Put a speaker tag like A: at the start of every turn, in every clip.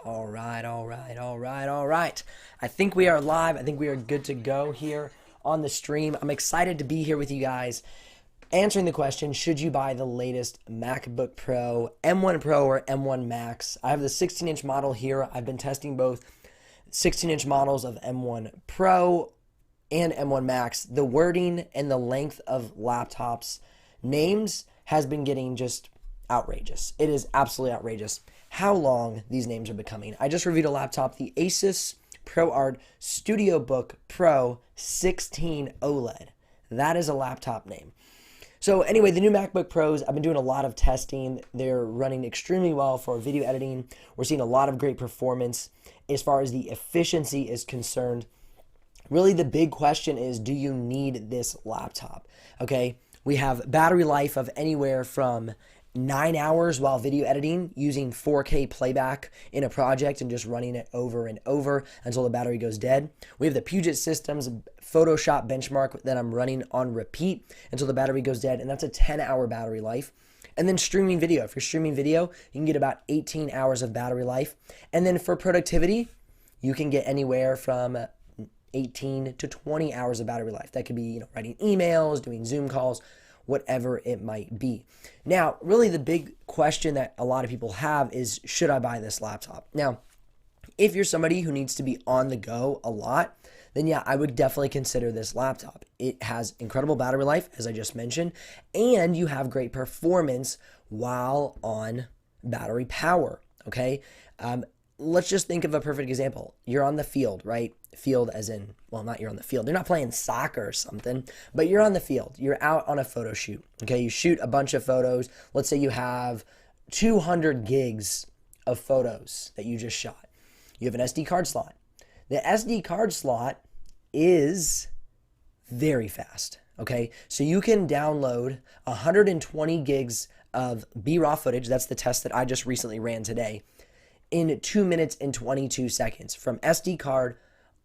A: All right, all right, all right, all right. I think we are live. I think we are good to go here on the stream. I'm excited to be here with you guys answering the question, should you buy the latest MacBook Pro, M1 Pro or M1 Max? I have the 16-inch model here. I've been testing both 16-inch models of M1 Pro and M1 Max. The wording and the length of laptops names has been getting just outrageous. It is absolutely outrageous how long these names are becoming. I just reviewed a laptop, the Asus ProArt StudioBook Pro 16 OLED. That is a laptop name. So anyway, the new MacBook Pros, I've been doing a lot of testing. They're running extremely well for video editing. We're seeing a lot of great performance as far as the efficiency is concerned. Really, the big question is, do you need this laptop? Okay, we have battery life of anywhere from 9 hours while video editing using 4K playback in a project and just running it over and over until the battery goes dead. We have the Puget Systems Photoshop benchmark that I'm running on repeat until the battery goes dead, and that's a 10-hour battery life. And then streaming video. If you're streaming video, you can get about 18 hours of battery life. And then for productivity, you can get anywhere from 18 to 20 hours of battery life. That could be, writing emails, doing Zoom calls, whatever it might be. Now, really the big question that a lot of people have is, should I buy this laptop? Now, if you're somebody who needs to be on the go a lot, then yeah, I would definitely consider this laptop. It has incredible battery life, as I just mentioned, and you have great performance while on battery power, okay? Let's just think of a perfect example. You're on the field, right? Field as in, well, not you're on the field. You're not playing soccer or something, but you're on the field. You're out on a photo shoot, okay? You shoot a bunch of photos. Let's say you have 200 gigs of photos that you just shot. You have an SD card slot. The SD card slot is very fast, okay? So you can download 120 gigs of B-raw footage. That's the test that I just recently ran today, in 2 minutes and 22 seconds from SD card.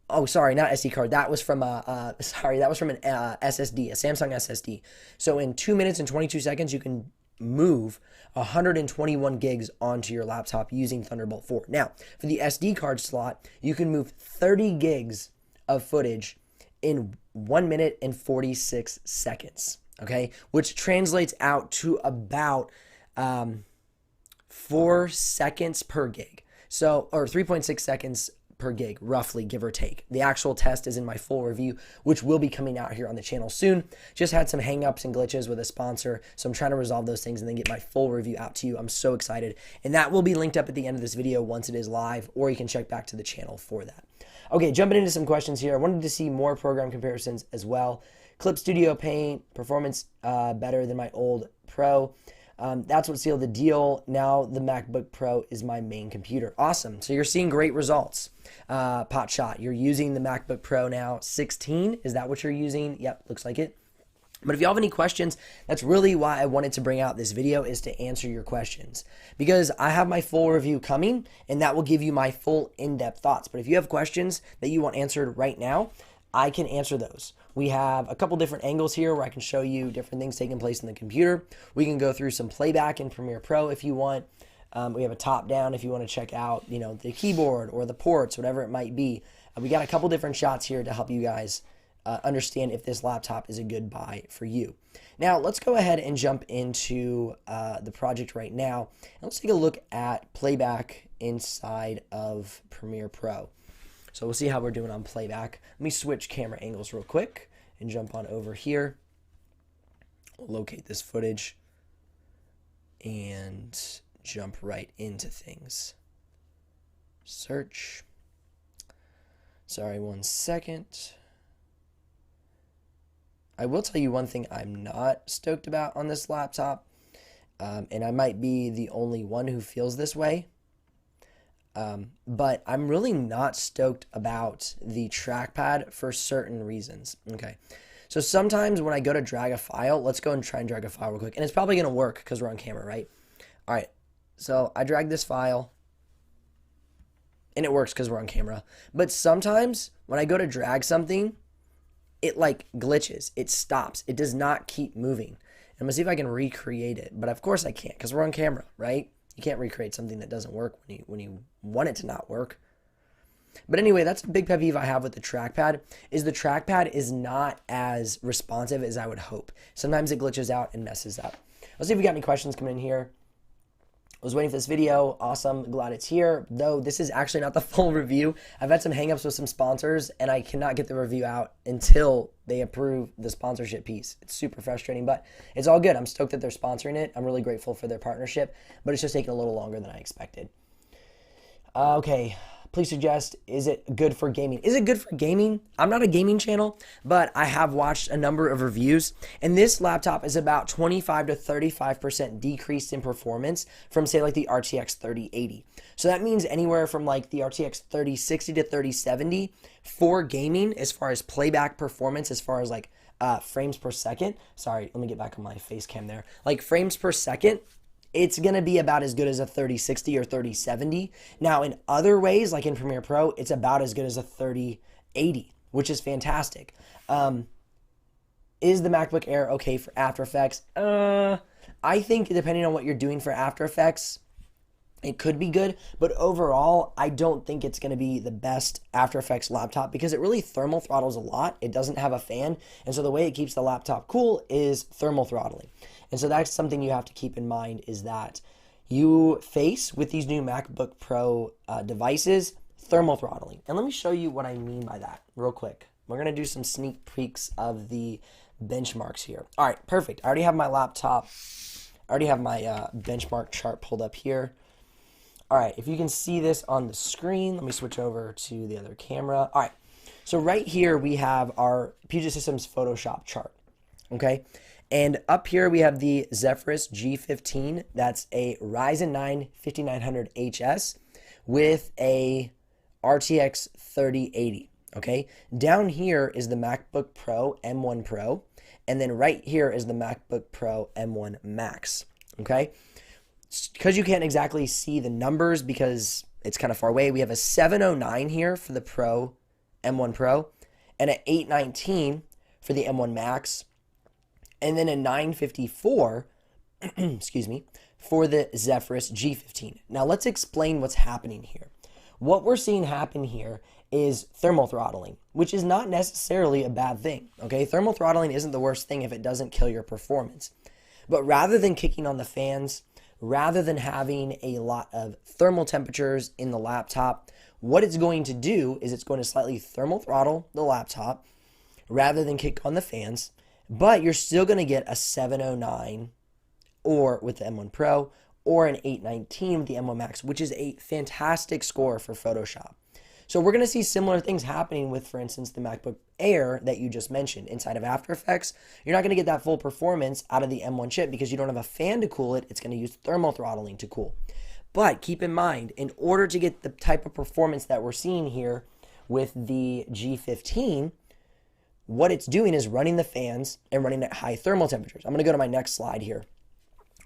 A: Oh, sorry, not SD card. That was from an SSD, a Samsung SSD. So in 2 minutes and 22 seconds, you can move 121 gigs onto your laptop using Thunderbolt 4. Now, for the SD card slot, you can move 30 gigs of footage in 1 minute and 46 seconds, okay? Which translates out to about 4 seconds per gig. So, or 3.6 seconds per gig, roughly, give or take. The actual test is in my full review, which will be coming out here on the channel soon. Just had some hangups and glitches with a sponsor, so I'm trying to resolve those things and then get my full review out to you. I'm so excited. And that will be linked up at the end of this video once it is live, or you can check back to the channel for that. Okay, jumping into some questions here. I wanted to see more program comparisons as well. Clip Studio Paint, performance better than my old Pro. That's what sealed the deal. Now the MacBook Pro is my main computer. Awesome. So you're seeing great results. Pot shot. You're using the MacBook Pro now 16. Is that what you're using? Yep, looks like it. But if you have any questions, that's really why I wanted to bring out this video, is to answer your questions. Because I have my full review coming, and that will give you my full in-depth thoughts. But if you have questions that you want answered right now, I can answer those. We have a couple different angles here where I can show you different things taking place in the computer. We can go through some playback in Premiere Pro if you want. We have a top-down if you want to check out, the keyboard or the ports, whatever it might be. We got a couple different shots here to help you guys understand if this laptop is a good buy for you. Now, let's go ahead and jump into the project right now. And let's take a look at playback inside of Premiere Pro. So we'll see how we're doing on playback. Let me switch camera angles real quick and jump on over here. We'll locate this footage and jump right into things. Search. Sorry, 1 second. I will tell you one thing I'm not stoked about on this laptop, and I might be the only one who feels this way. But I'm really not stoked about the trackpad for certain reasons. Okay, so sometimes when I go to drag a file, let's go and try and drag a file real quick. And it's probably going to work because we're on camera, right? All right, so I drag this file, and it works because we're on camera. But sometimes when I go to drag something, it like glitches. It stops. It does not keep moving. I'm going to see if I can recreate it. But of course I can't because we're on camera, right? You can't recreate something that doesn't work when you want it to not work. But anyway, that's a big pet peeve I have with the trackpad, is the trackpad is not as responsive as I would hope. Sometimes it glitches out and messes up. Let's see if we got any questions coming in here. I was waiting for this video. Awesome. Glad it's here. Though this is actually not the full review. I've had some hangups with some sponsors, and I cannot get the review out until they approve the sponsorship piece. It's super frustrating, but it's all good. I'm stoked that they're sponsoring it. I'm really grateful for their partnership, but it's just taking a little longer than I expected. Okay. Please suggest, is it good for gaming? Is it good for gaming? I'm not a gaming channel, but I have watched a number of reviews, and this laptop is about 25 to 35% decreased in performance from, say, like the RTX 3080. So that means anywhere from like the RTX 3060 to 3070 for gaming, as far as playback performance, as far as like frames per second. Sorry, let me get back on my face cam there. Like frames per second, it's going to be about as good as a 3060 or 3070. Now, in other ways, like in Premiere Pro, it's about as good as a 3080, which is fantastic. Is the MacBook Air okay for After Effects? I think depending on what you're doing for After Effects, it could be good, but overall, I don't think it's going to be the best After Effects laptop because it really thermal throttles a lot. It doesn't have a fan, and so the way it keeps the laptop cool is thermal throttling. And so that's something you have to keep in mind, is that you face with these new MacBook Pro devices thermal throttling. And let me show you what I mean by that real quick. We're going to do some sneak peeks of the benchmarks here. All right, perfect. I already have my laptop. I already have my benchmark chart pulled up here. All right, if you can see this on the screen, let me switch over to the other camera. All right, so right here we have our Puget Systems Photoshop chart, okay? And up here we have the Zephyrus G15. That's a Ryzen 9 5900HS with a RTX 3080, okay? Down here is the MacBook Pro M1 Pro, and then right here is the MacBook Pro M1 Max, okay? Because you can't exactly see the numbers because it's kind of far away, we have a 709 here for the Pro M1 Pro and an 819 for the M1 Max, and then a 954, excuse me, for the Zephyrus G15. Now let's explain what's happening here. What we're seeing happen here is thermal throttling, which is not necessarily a bad thing, okay? Thermal throttling isn't the worst thing if it doesn't kill your performance. But rather than kicking on the fans, rather than having a lot of thermal temperatures in the laptop, what it's going to do is it's going to slightly thermal throttle the laptop rather than kick on the fans, but you're still going to get a 709 or with the M1 Pro or an 819 with the M1 Max, which is a fantastic score for Photoshop. So we're going to see similar things happening with, for instance, the MacBook Air that you just mentioned. Inside of After Effects, you're not going to get that full performance out of the M1 chip because you don't have a fan to cool it. It's going to use thermal throttling to cool. But keep in mind, in order to get the type of performance that we're seeing here with the G15, what it's doing is running the fans and running at high thermal temperatures. I'm going to go to my next slide here.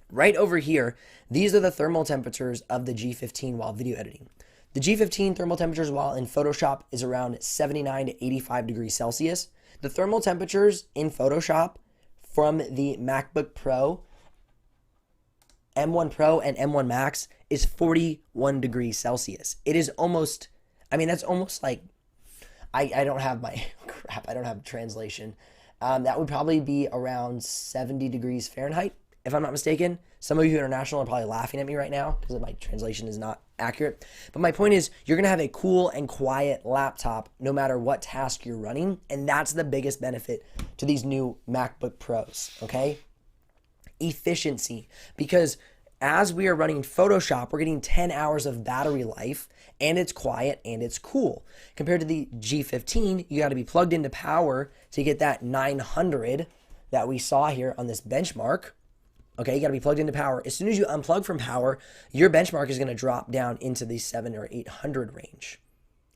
A: Right over here, these are the thermal temperatures of the G15 while video editing. The G15 thermal temperatures while in Photoshop is around 79 to 85 degrees Celsius. The thermal temperatures in Photoshop from the MacBook Pro, M1 Pro, and M1 Max is 41 degrees Celsius. It is almost, I mean, that's almost like, I don't have my, crap, I don't have translation. That would probably be around 70 degrees Fahrenheit, if I'm not mistaken. Some of you international are probably laughing at me right now because my translation is not accurate. But my point is, you're going to have a cool and quiet laptop no matter what task you're running. And that's the biggest benefit to these new MacBook Pros, okay? Efficiency. Because as we are running Photoshop, we're getting 10 hours of battery life, and it's quiet and it's cool. Compared to the G15, you got to be plugged into power to get that 900 that we saw here on this benchmark. Okay, you got to be plugged into power. As soon as you unplug from power, your benchmark is going to drop down into the 700 or 800 range.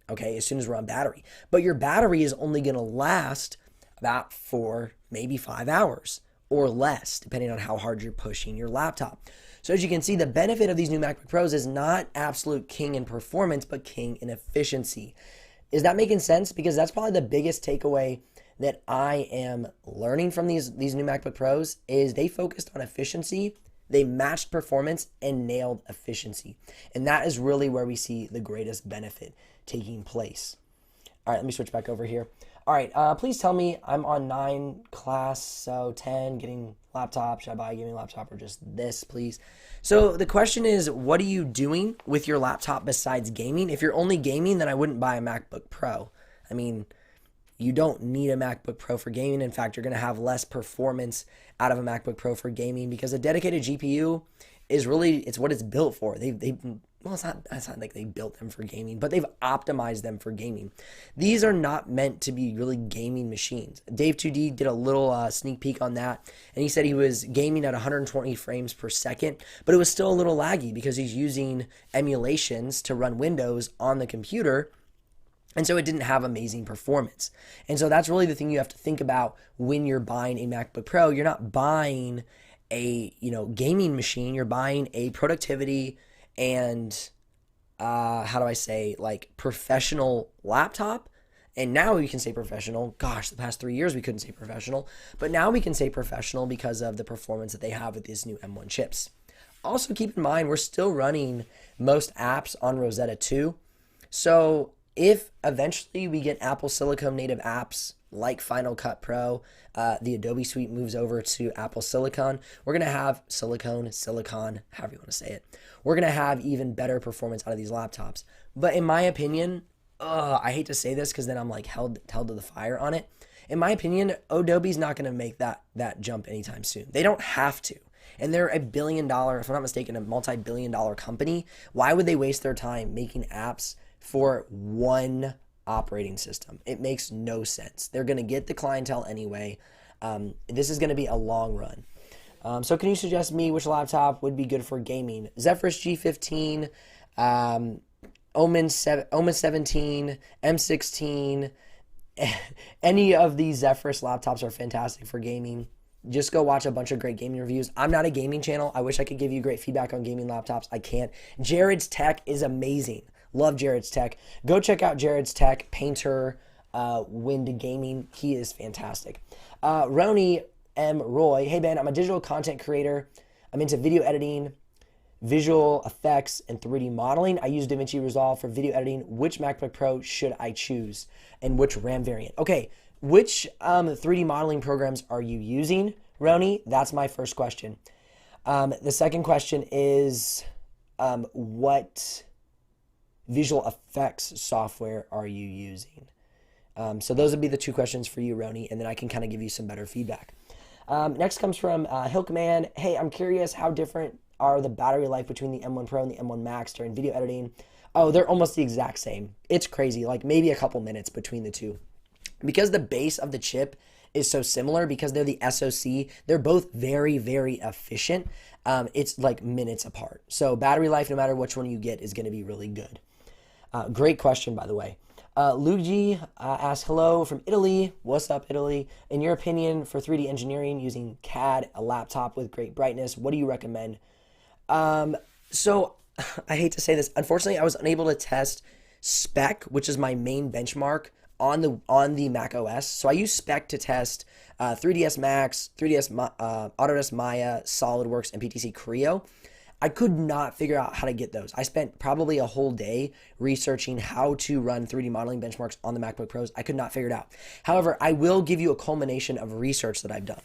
A: Okay, as soon as we're on battery. But your battery is only going to last about 4, maybe 5 hours or less, depending on how hard you're pushing your laptop. So as you can see, the benefit of these new MacBook Pros is not absolute king in performance, but king in efficiency. Is that making sense? Because that's probably the biggest takeaway that I am learning from these new MacBook Pros is they focused on efficiency They matched performance and nailed efficiency. And that is really where we see the greatest benefit taking place. All right, let me switch back over here. All right, please tell me, I'm on 9 class, so 10, getting laptop. Should I buy a gaming laptop or just this, please? So the question is, what are you doing with your laptop besides gaming? If you're only gaming, then I wouldn't buy a MacBook Pro. I mean, you don't need a MacBook Pro for gaming. In fact, you're going to have less performance out of a MacBook Pro for gaming because a dedicated GPU is really, it's what it's built for. Well, it's not like they built them for gaming, but they've optimized them for gaming. These are not meant to be really gaming machines. Dave 2D did a little sneak peek on that, and he said he was gaming at 120 frames per second, but it was still a little laggy because he's using emulations to run Windows on the computer, and so it didn't have amazing performance. And so that's really the thing you have to think about when you're buying a MacBook Pro. You're not buying a gaming machine. You're buying a productivity and professional laptop. And now we can say professional. Gosh, the past 3 years we couldn't say professional, but now we can say professional because of the performance that they have with these new M1 chips. Also keep in mind, we're still running most apps on Rosetta 2. So if eventually we get Apple Silicon native apps like Final Cut Pro, the Adobe Suite moves over to Apple Silicon, we're going to have Silicon, however you want to say it. We're going to have even better performance out of these laptops. But in my opinion, I hate to say this because then I'm like held to the fire on it. In my opinion, Adobe's not going to make that jump anytime soon. They don't have to. And they're $1 billion, if I'm not mistaken, a multi-billion-dollar company. Why would they waste their time making apps for one operating system? It makes no sense. They're going to get the clientele anyway. This is going to be a long run. So can you suggest me which laptop would be good for gaming? Zephyrus G15, Omen 17, M16. Any of these Zephyrus laptops are fantastic for gaming. Just go watch a bunch of great gaming reviews. I'm not a gaming channel. I wish I could give you great feedback on gaming laptops. I can't. Jared's Tech is amazing. Love Jared's Tech. Go check out Jared's Tech, Painter, Wind Gaming. He is fantastic. Roni M. Roy. Hey, Ben, I'm a digital content creator. I'm into video editing, visual effects, and 3D modeling. I use DaVinci Resolve for video editing. Which MacBook Pro should I choose? And which RAM variant? Okay, which 3D modeling programs are you using, Roni? That's my first question. The second question is, what visual effects software are you using? So those would be the two questions for you, Roni, and then I can kind of give you some better feedback. Next comes from Hilkman. Hey, I'm curious, how different are the battery life between the M1 Pro and the M1 Max during video editing? Oh, they're almost the exact same. It's crazy, like maybe a couple minutes between the two. Because the base of the chip is so similar, because they're the SoC, they're both very, very efficient. It's like minutes apart. So battery life, no matter which one you get, is going to be really good. Great question, by the way. Luigi asks, hello from Italy. What's up, Italy? In your opinion, for 3D engineering using CAD, a laptop with great brightness, what do you recommend? So I hate to say this. Unfortunately, I was unable to test Spec, which is my main benchmark on the Mac OS. So I use Spec to test 3ds Max, Autodesk Maya, SolidWorks, and PTC Creo. I could not figure out how to get those. I spent probably a whole day researching how to run 3D modeling benchmarks on the MacBook Pros. I could not figure it out. However, I will give you a culmination of research that I've done.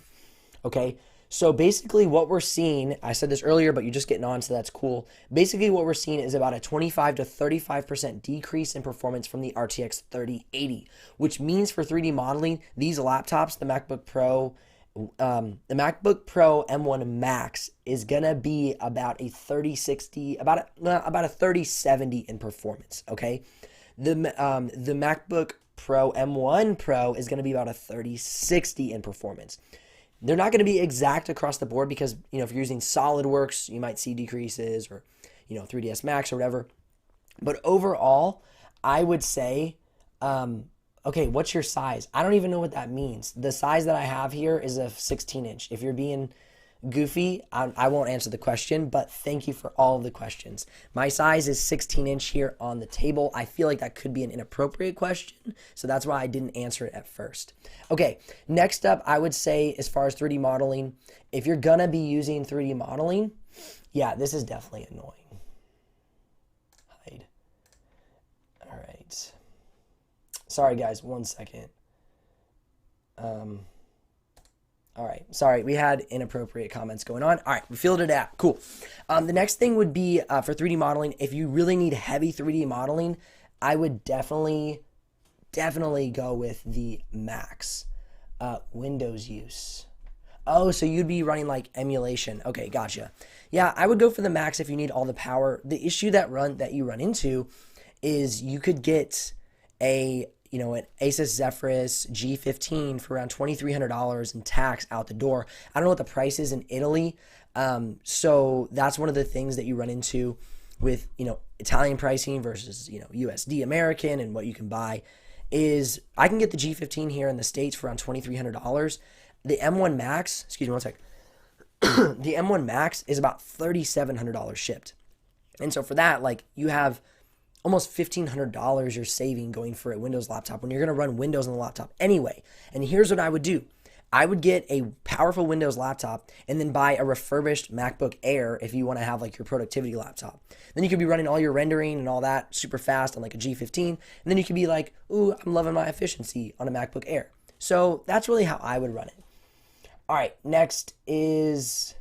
A: Okay, so basically what we're seeing, I said this earlier, but you're just getting on, so that's cool. Basically what we're seeing is about a 25 to 35% decrease in performance from the RTX 3080, which means for 3D modeling, these laptops, the MacBook Pro M1 Max is gonna be about a 3060, about a 3070 in performance. Okay, the MacBook Pro M1 Pro is gonna be about a 3060 in performance. They're not gonna be exact across the board because if you're using SolidWorks, you might see decreases, or 3ds Max or whatever. But overall, I would say, okay, what's your size? I don't even know what that means. The size that I have here is a 16-inch. If you're being Goofy, I won't answer the question, but thank you for all of the questions. My size is 16-inch here on the table. I feel like that could be an inappropriate question, so that's why I didn't answer it at first. Okay, next up, I would say as far as 3D modeling, if you're gonna be using 3D modeling, yeah, this is definitely annoying. Hide. All right. Sorry, guys, 1 second. All right, sorry, we had inappropriate comments going on. All right, we filled it out. Cool. The next thing would be for 3D modeling. If you really need heavy 3D modeling, I would definitely go with the Max. Windows use. Oh, so you'd be running like emulation. Okay, gotcha. Yeah, I would go for the Max if you need all the power. The issue that you run into is you could get an Asus Zephyrus G15 for around $2,300 in tax out the door. I don't know what the price is in Italy. So that's one of the things that you run into with, Italian pricing versus, USD American and what you can buy is I can get the G15 here in the States for around $2,300. The M1 Max, excuse me one sec. The M1 Max is about $3,700 shipped. And so for that, like you have almost $1,500 you're saving going for a Windows laptop when you're going to run Windows on the laptop anyway. And here's what I would do. I would get a powerful Windows laptop and then buy a refurbished MacBook Air if you want to have like your productivity laptop. Then you could be running all your rendering and all that super fast on like a G15. And then you could be like, ooh, I'm loving my efficiency on a MacBook Air. So that's really how I would run it. All right, next is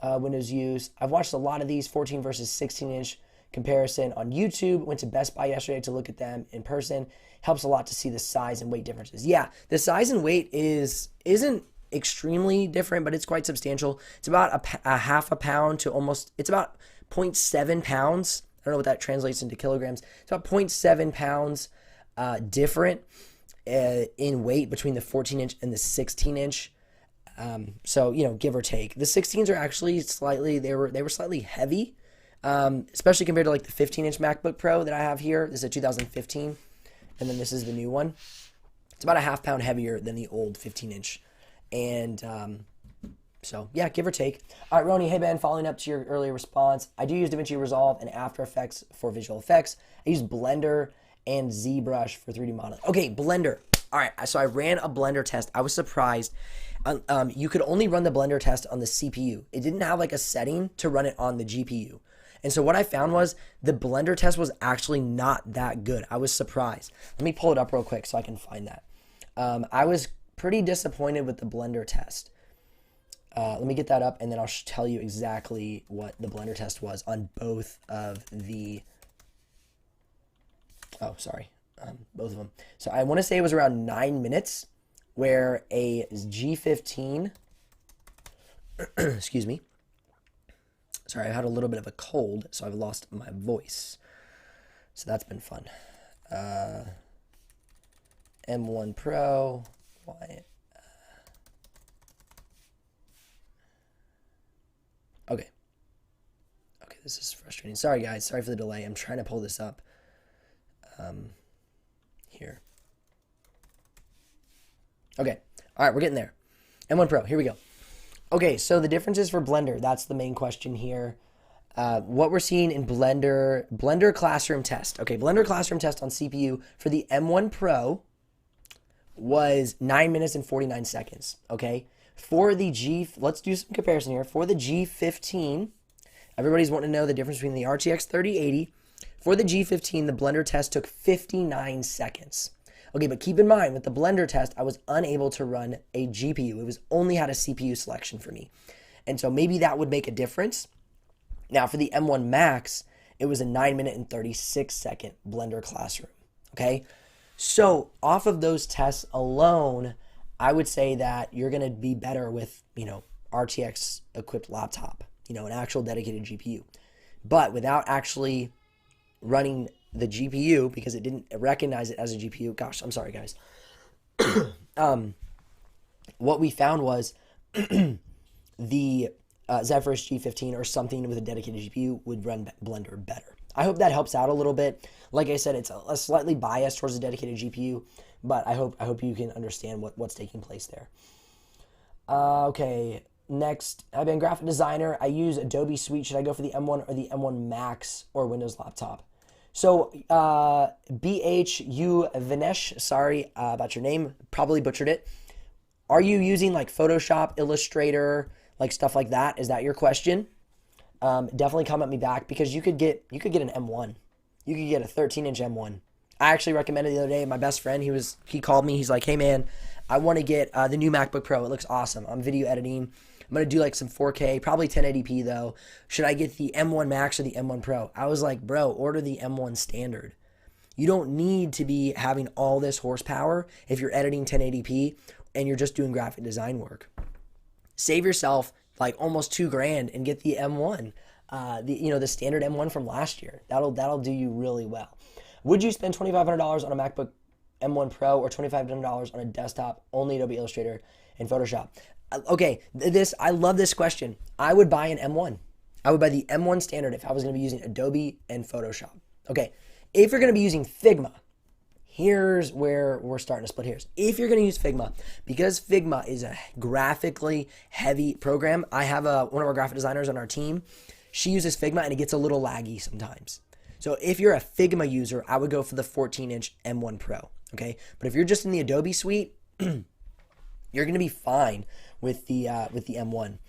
A: Windows use. I've watched a lot of these 14 versus 16-inch comparison on YouTube. Went to Best Buy yesterday to look at them in person. Helps a lot to see the size and weight differences. Yeah, the size and weight isn't extremely different, but it's quite substantial. It's about a half a pound to almost, it's about 0.7 pounds. I don't know what that translates into kilograms. It's about 0.7 pounds different in weight between the 14-inch and the 16-inch. So, give or take. The 16s are actually they were slightly heavy. Especially compared to like the 15-inch MacBook Pro that I have here. This is a 2015, and then this is the new one. It's about a half pound heavier than the old 15-inch, and so yeah, give or take. All right, Roni, hey Ben, following up to your earlier response, I do use DaVinci Resolve and After Effects for visual effects. I use Blender and ZBrush for 3D modeling. Okay, Blender. All right, so I ran a Blender test. I was surprised. You could only run the Blender test on the CPU. It didn't have like a setting to run it on the GPU. And so what I found was the Blender test was actually not that good. I was surprised. Let me pull it up real quick so I can find that. I was pretty disappointed with the Blender test. Let me get that up, and then I'll tell you exactly what the Blender test was on both of the... Oh, sorry. Both of them. So I want to say it was around 9 minutes where a G15... excuse me. Sorry, I had a little bit of a cold, so I've lost my voice. So that's been fun. M1 Pro. Why? Okay. Okay, this is frustrating. Sorry, guys. Sorry for the delay. I'm trying to pull this up. Here. Okay. All right, we're getting there. M1 Pro. Here we go. Okay, so the differences for Blender, that's the main question here. What we're seeing in Blender Classroom Test. Okay, Blender Classroom Test on CPU for the M1 Pro was 9 minutes and 49 seconds, okay? For the let's do some comparison here. For the G15, everybody's wanting to know the difference between the RTX 3080. For the G15, the Blender test took 59 seconds. Okay, but keep in mind, with the Blender test, I was unable to run a GPU. It was only had a CPU selection for me. And so maybe that would make a difference. Now, for the M1 Max, it was a 9 minute and 36 second Blender Classroom. Okay? So, off of those tests alone, I would say that you're going to be better with, RTX equipped laptop, an actual dedicated GPU. But without actually running the GPU, because it didn't recognize it as a GPU. Gosh, I'm sorry, guys. What we found was the Zephyrus G15 or something with a dedicated GPU would run Blender better. I hope that helps out a little bit. Like I said, it's a slightly biased towards a dedicated GPU, but I hope you can understand what's taking place there. Okay, Next, I've been a graphic designer. I use Adobe Suite. Should I go for the M1 or the M1 Max or Windows laptop? So, BHU Vinesh, sorry about your name, probably butchered it. Are you using like Photoshop, Illustrator, like stuff like that? Is that your question? Definitely comment me back, because you could get an M1. You could get a 13-inch M1. I actually recommended the other day. My best friend, he called me. He's like, hey man, I want to get the new MacBook Pro. It looks awesome. I'm video editing. I'm going to do like some 4K, probably 1080p though. Should I get the M1 Max or the M1 Pro? I was like, bro, order the M1 standard. You don't need to be having all this horsepower if you're editing 1080p and you're just doing graphic design work. Save yourself like almost $2,000 and get the M1, the standard M1 from last year. That'll do you really well. Would you spend $2,500 on a MacBook M1 Pro or $2,500 on a desktop, only Adobe Illustrator and Photoshop? Okay, I love this question. I would buy an M1. I would buy the M1 standard if I was going to be using Adobe and Photoshop. Okay, if you're going to be using Figma, here's where we're starting to split hairs. If you're going to use Figma, because Figma is a graphically heavy program, I have one of our graphic designers on our team. She uses Figma and it gets a little laggy sometimes. So if you're a Figma user, I would go for the 14-inch M1 Pro, okay? But if you're just in the Adobe suite, you're going to be fine with the M1,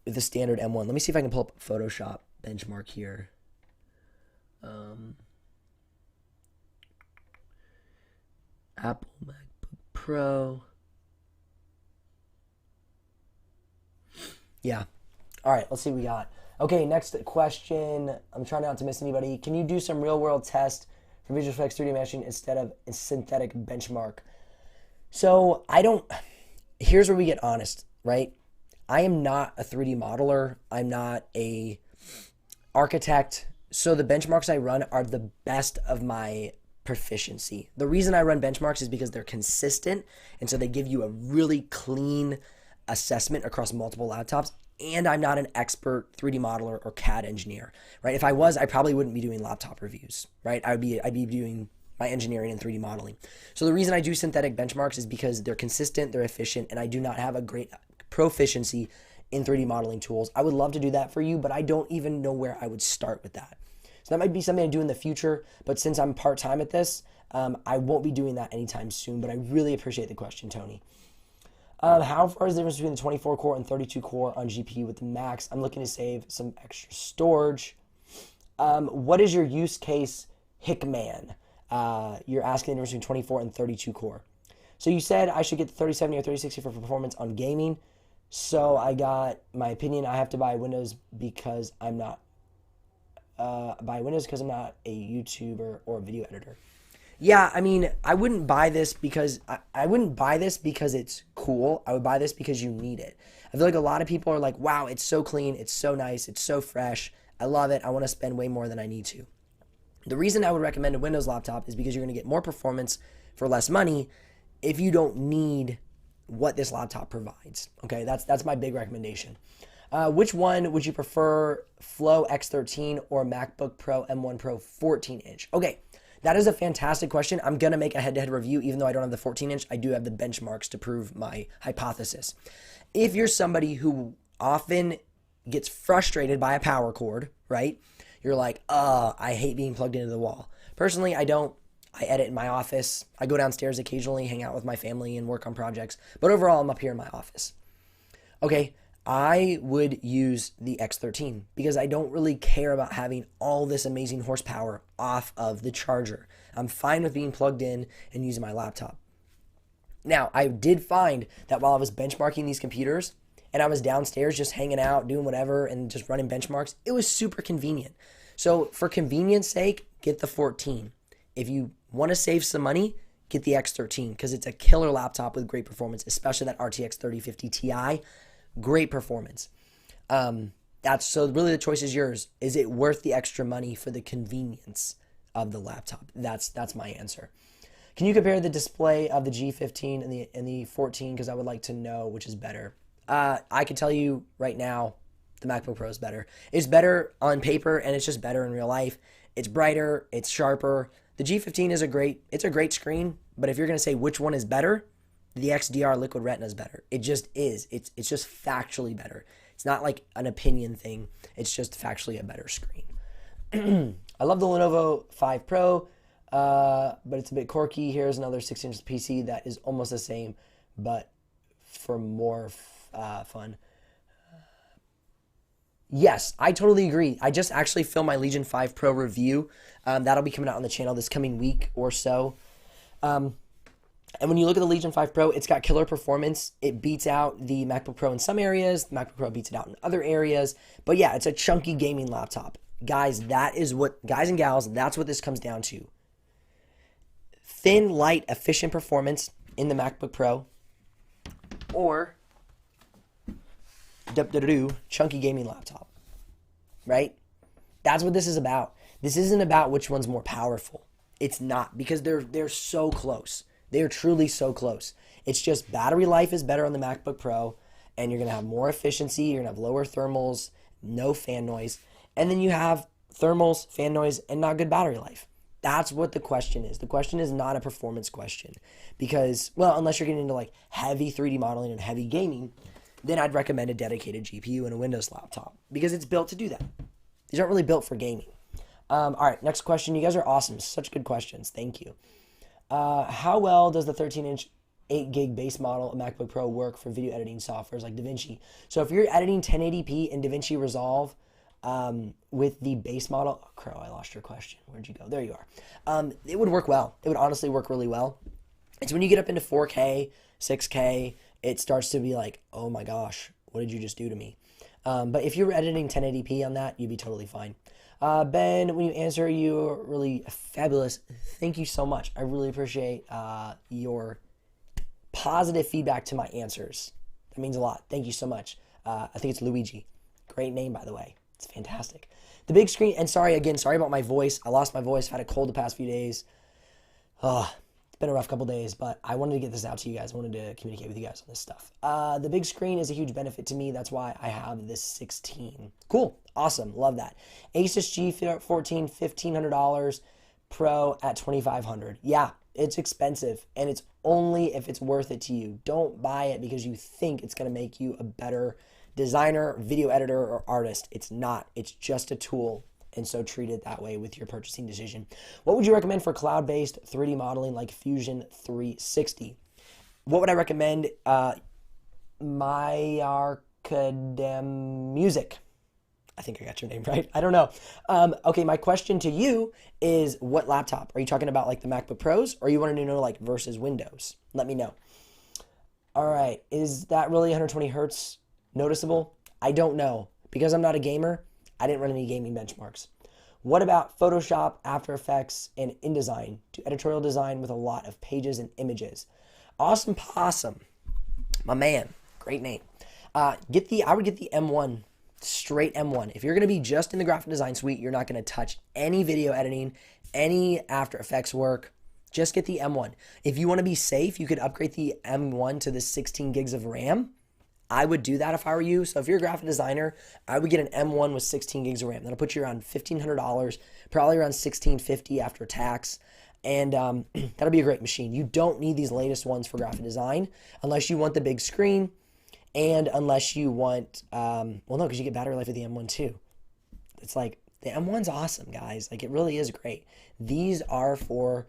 A: with the standard M1. Let me see if I can pull up Photoshop benchmark here. Apple MacBook Pro. Yeah. All right, let's see what we got. Okay, next question. I'm trying not to miss anybody. Can you do some real-world test for Visual Effects 3D meshing instead of a synthetic benchmark? So here's where we get honest, right? I am not a 3D modeler. I'm not a architect. So the benchmarks I run are the best of my proficiency. The reason I run benchmarks is because they're consistent, and so they give you a really clean assessment across multiple laptops. And I'm not an expert 3D modeler or CAD engineer, right? If I was, I probably wouldn't be doing laptop reviews, right? I'd be doing my engineering and 3D modeling. So the reason I do synthetic benchmarks is because they're consistent, they're efficient, and I do not have a great proficiency in 3D modeling tools. I would love to do that for you, but I don't even know where I would start with that. So that might be something I do in the future, but since I'm part-time at this, I won't be doing that anytime soon, but I really appreciate the question, Tony. How far is the difference between the 24 core and 32 core on GPU with the Max? I'm looking to save some extra storage. What is your use case, Hickman? You're asking the difference between 24 and 32 core. So you said I should get the 3070 or 3060 for performance on gaming. So I got my opinion. I have to buy Windows because I'm not a YouTuber or a video editor. Yeah, I mean, I wouldn't buy this because it's cool. I would buy this because you need it. I feel like a lot of people are like, wow, it's so clean, it's so nice, it's so fresh. I love it. I want to spend way more than I need to. The reason I would recommend a Windows laptop is because you're going to get more performance for less money if you don't need what this laptop provides. Okay, that's my big recommendation. Which one would you prefer, Flow X13 or MacBook Pro M1 Pro 14-inch? Okay. That is a fantastic question. I'm going to make a head-to-head review. Even though I don't have the 14-inch, I do have the benchmarks to prove my hypothesis. If you're somebody who often gets frustrated by a power cord, right? You're like, I hate being plugged into the wall. Personally, I don't. I edit in my office. I go downstairs occasionally, hang out with my family, and work on projects. But overall, I'm up here in my office. Okay, I would use the X13 because I don't really care about having all this amazing horsepower off of the charger. I'm fine with being plugged in and using my laptop. Now, I did find that while I was benchmarking these computers and I was downstairs just hanging out, doing whatever, and just running benchmarks, it was super convenient. So for convenience sake, get the 14. If you want to save some money, get the X13 because it's a killer laptop with great performance, especially that RTX 3050 Ti. Great performance. So really the choice is yours. Is it worth the extra money for the convenience of the laptop? That's my answer. Can you compare the display of the G15 and the 14? Because I would like to know which is better. I can tell you right now, the MacBook Pro is better. It's better on paper and it's just better in real life. It's brighter. It's sharper. The G15 is a great screen. But if you're going to say which one is better, the XDR Liquid Retina is better. It just is. It's just factually better. It's not like an opinion thing. It's just factually a better screen. I love the Lenovo 5 Pro, but it's a bit quirky. Here's another 16-inch PC that is almost the same, but for more fun. Yes, I totally agree. I just actually filmed my Legion 5 Pro review. That'll be coming out on the channel this coming week or so. And when you look at the Legion 5 Pro, it's got killer performance. It beats out the MacBook Pro in some areas. The MacBook Pro beats it out in other areas. But yeah, it's a chunky gaming laptop. Guys, guys and gals, that's what this comes down to. Thin, light, efficient performance in the MacBook Pro, or chunky gaming laptop, right? That's what this is about. This isn't about which one's more powerful. It's not, because they're so close. They are truly so close. It's just battery life is better on the MacBook Pro, and you're going to have more efficiency. You're going to have lower thermals, no fan noise. And then you have thermals, fan noise, and not good battery life. That's what the question is. The question is not a performance question. Because, well, unless you're getting into like heavy 3D modeling and heavy gaming, then I'd recommend a dedicated GPU and a Windows laptop, because it's built to do that. These aren't really built for gaming. All right, next question. You guys are awesome. Such good questions. Thank you. How well does the 13-inch 8 gig base model of MacBook Pro work for video editing softwares like DaVinci? So if you're editing 1080p in DaVinci Resolve with the base model, oh, Crow, I lost your question. Where'd you go? There you are. It would work well. It would honestly work really well. It's when you get up into 4K, 6K, it starts to be like, oh my gosh, what did you just do to me? But if you were editing 1080p on that, you'd be totally fine. Ben, when you answer, you're really fabulous. Thank you so much. I really appreciate your positive feedback to my answers. That means a lot. Thank you so much. I think it's Luigi. Great name, by the way. It's fantastic. The big screen, and sorry about my voice. I lost my voice. I've had a cold the past few days. It's been a rough couple days, but I wanted to get this out to you guys. I wanted to communicate with you guys on this stuff. The big screen is a huge benefit to me. That's why I have this 16. Cool. Awesome. Love that. Asus G14, $1,500. Pro at $2,500. Yeah, it's expensive, and it's only if it's worth it to you. Don't buy it because you think it's going to make you a better designer, video editor, or artist. It's not. It's just a tool. And so treat it that way with your purchasing decision. What would you recommend for cloud-based 3D modeling like Fusion 360? What would I recommend? My Music. I think I got your name right. I don't know. Okay, my question to you is, what laptop? Are you talking about like the MacBook Pros, or you wanted to know like versus Windows? Let me know. All right, is that really 120 hertz noticeable? I don't know. Because I'm not a gamer, I didn't run any gaming benchmarks. What about Photoshop, After Effects, and InDesign? Do editorial design with a lot of pages and images. Awesome Possum. My man. Great name. I would get the M1. Straight M1. If you're going to be just in the graphic design suite, you're not going to touch any video editing, any After Effects work. Just get the M1. If you want to be safe, you could upgrade the M1 to the 16 gigs of RAM. I would do that if I were you. So if you're a graphic designer, I would get an M1 with 16 gigs of RAM. That'll put you around $1,500, probably around $1,650 after tax. And that'll be a great machine. You don't need these latest ones for graphic design unless you want the big screen, and unless you want, well, no, because you get battery life with the M1 too. It's like, the M1's awesome, guys. Like, it really is great. These are for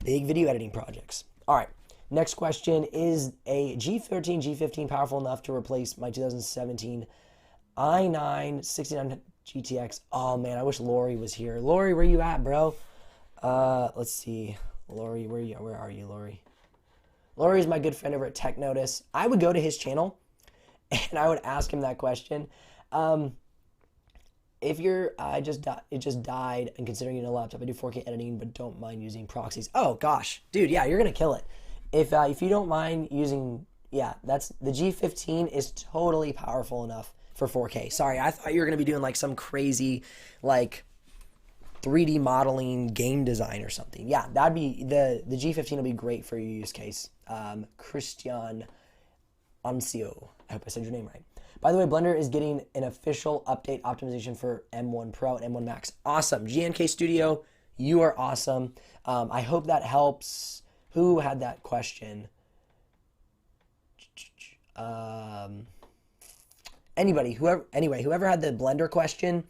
A: big video editing projects. All right. Next question, is a G13, G15 powerful enough to replace my 2017 i9 69 GTX? Oh man, I wish Lori was here. Lori, where you at, bro? Let's see. Lori, where are you, Lori? Lori is my good friend over at Tech Notice. I would go to his channel and I would ask him that question. If it just died, and considering you know laptop, I do 4K editing, but don't mind using proxies. Oh gosh, dude, yeah, you're gonna kill it. If you don't mind using, yeah, that's the G15 is totally powerful enough for 4K. Sorry, I thought you were gonna be doing like some crazy like 3D modeling game design or something. Yeah, that'd be the G15 will be great for your use case. Christian Ancio, I hope I said your name right. By the way, Blender is getting an official update optimization for M1 Pro and M1 Max. Awesome. GNK Studio, you are awesome. I hope that helps. Who had that question? Anybody, whoever had the Blender question,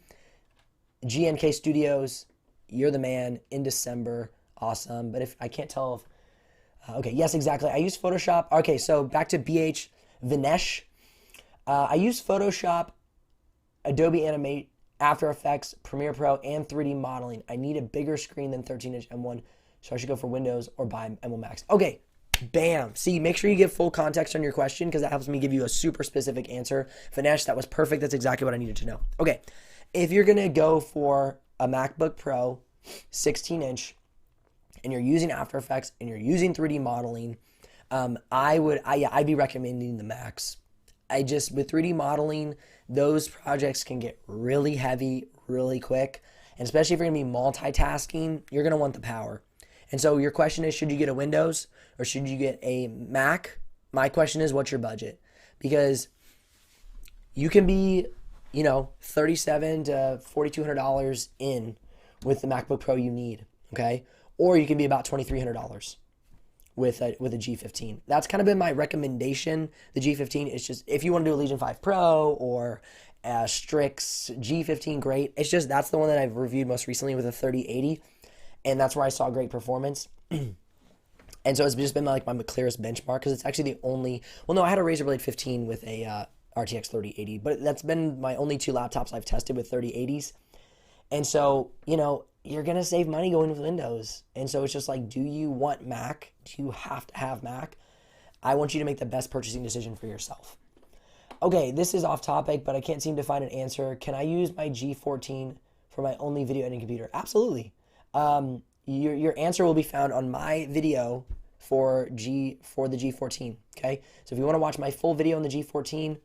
A: GNK Studios, you're the man. In December, awesome. But if I can't tell if, okay, yes, exactly. I use Photoshop. Okay, so back to BH Vinesh. I use Photoshop, Adobe Animate, After Effects, Premiere Pro, and 3D modeling. I need a bigger screen than 13-inch M1, so I should go for Windows or buy M1 Max. Okay, bam. See, make sure you give full context on your question because that helps me give you a super specific answer. Vinesh, that was perfect. That's exactly what I needed to know. Okay, if you're going to go for a MacBook Pro 16-inch and you're using After Effects and you're using 3D modeling, I'd be recommending the Max. With 3D modeling, those projects can get really heavy really quick. And especially if you're going to be multitasking, you're going to want the power. And so your question is, should you get a Windows or should you get a Mac? My question is, what's your budget? Because you can be, $3,700 to $4,200 in with the MacBook Pro you need, okay? Or you can be about $2,300 with a G15. That's kind of been my recommendation. The G15 is just, if you want to do a Legion 5 Pro or a Strix G15, great. It's just, that's the one that I've reviewed most recently with a 3080, and that's where I saw great performance. And so it's just been like my clearest benchmark because it's actually the only, well, no, I had a Razer Blade 15 with a RTX 3080, but that's been my only two laptops I've tested with 3080s. And so, you're going to save money going with Windows. And so it's just like, do you want Mac? Do you have to have Mac? I want you to make the best purchasing decision for yourself. Okay, this is off topic, but I can't seem to find an answer. Can I use my G14 for my only video editing computer? Absolutely. Your answer will be found on my video for the G14, okay? So if you want to watch my full video on the G14,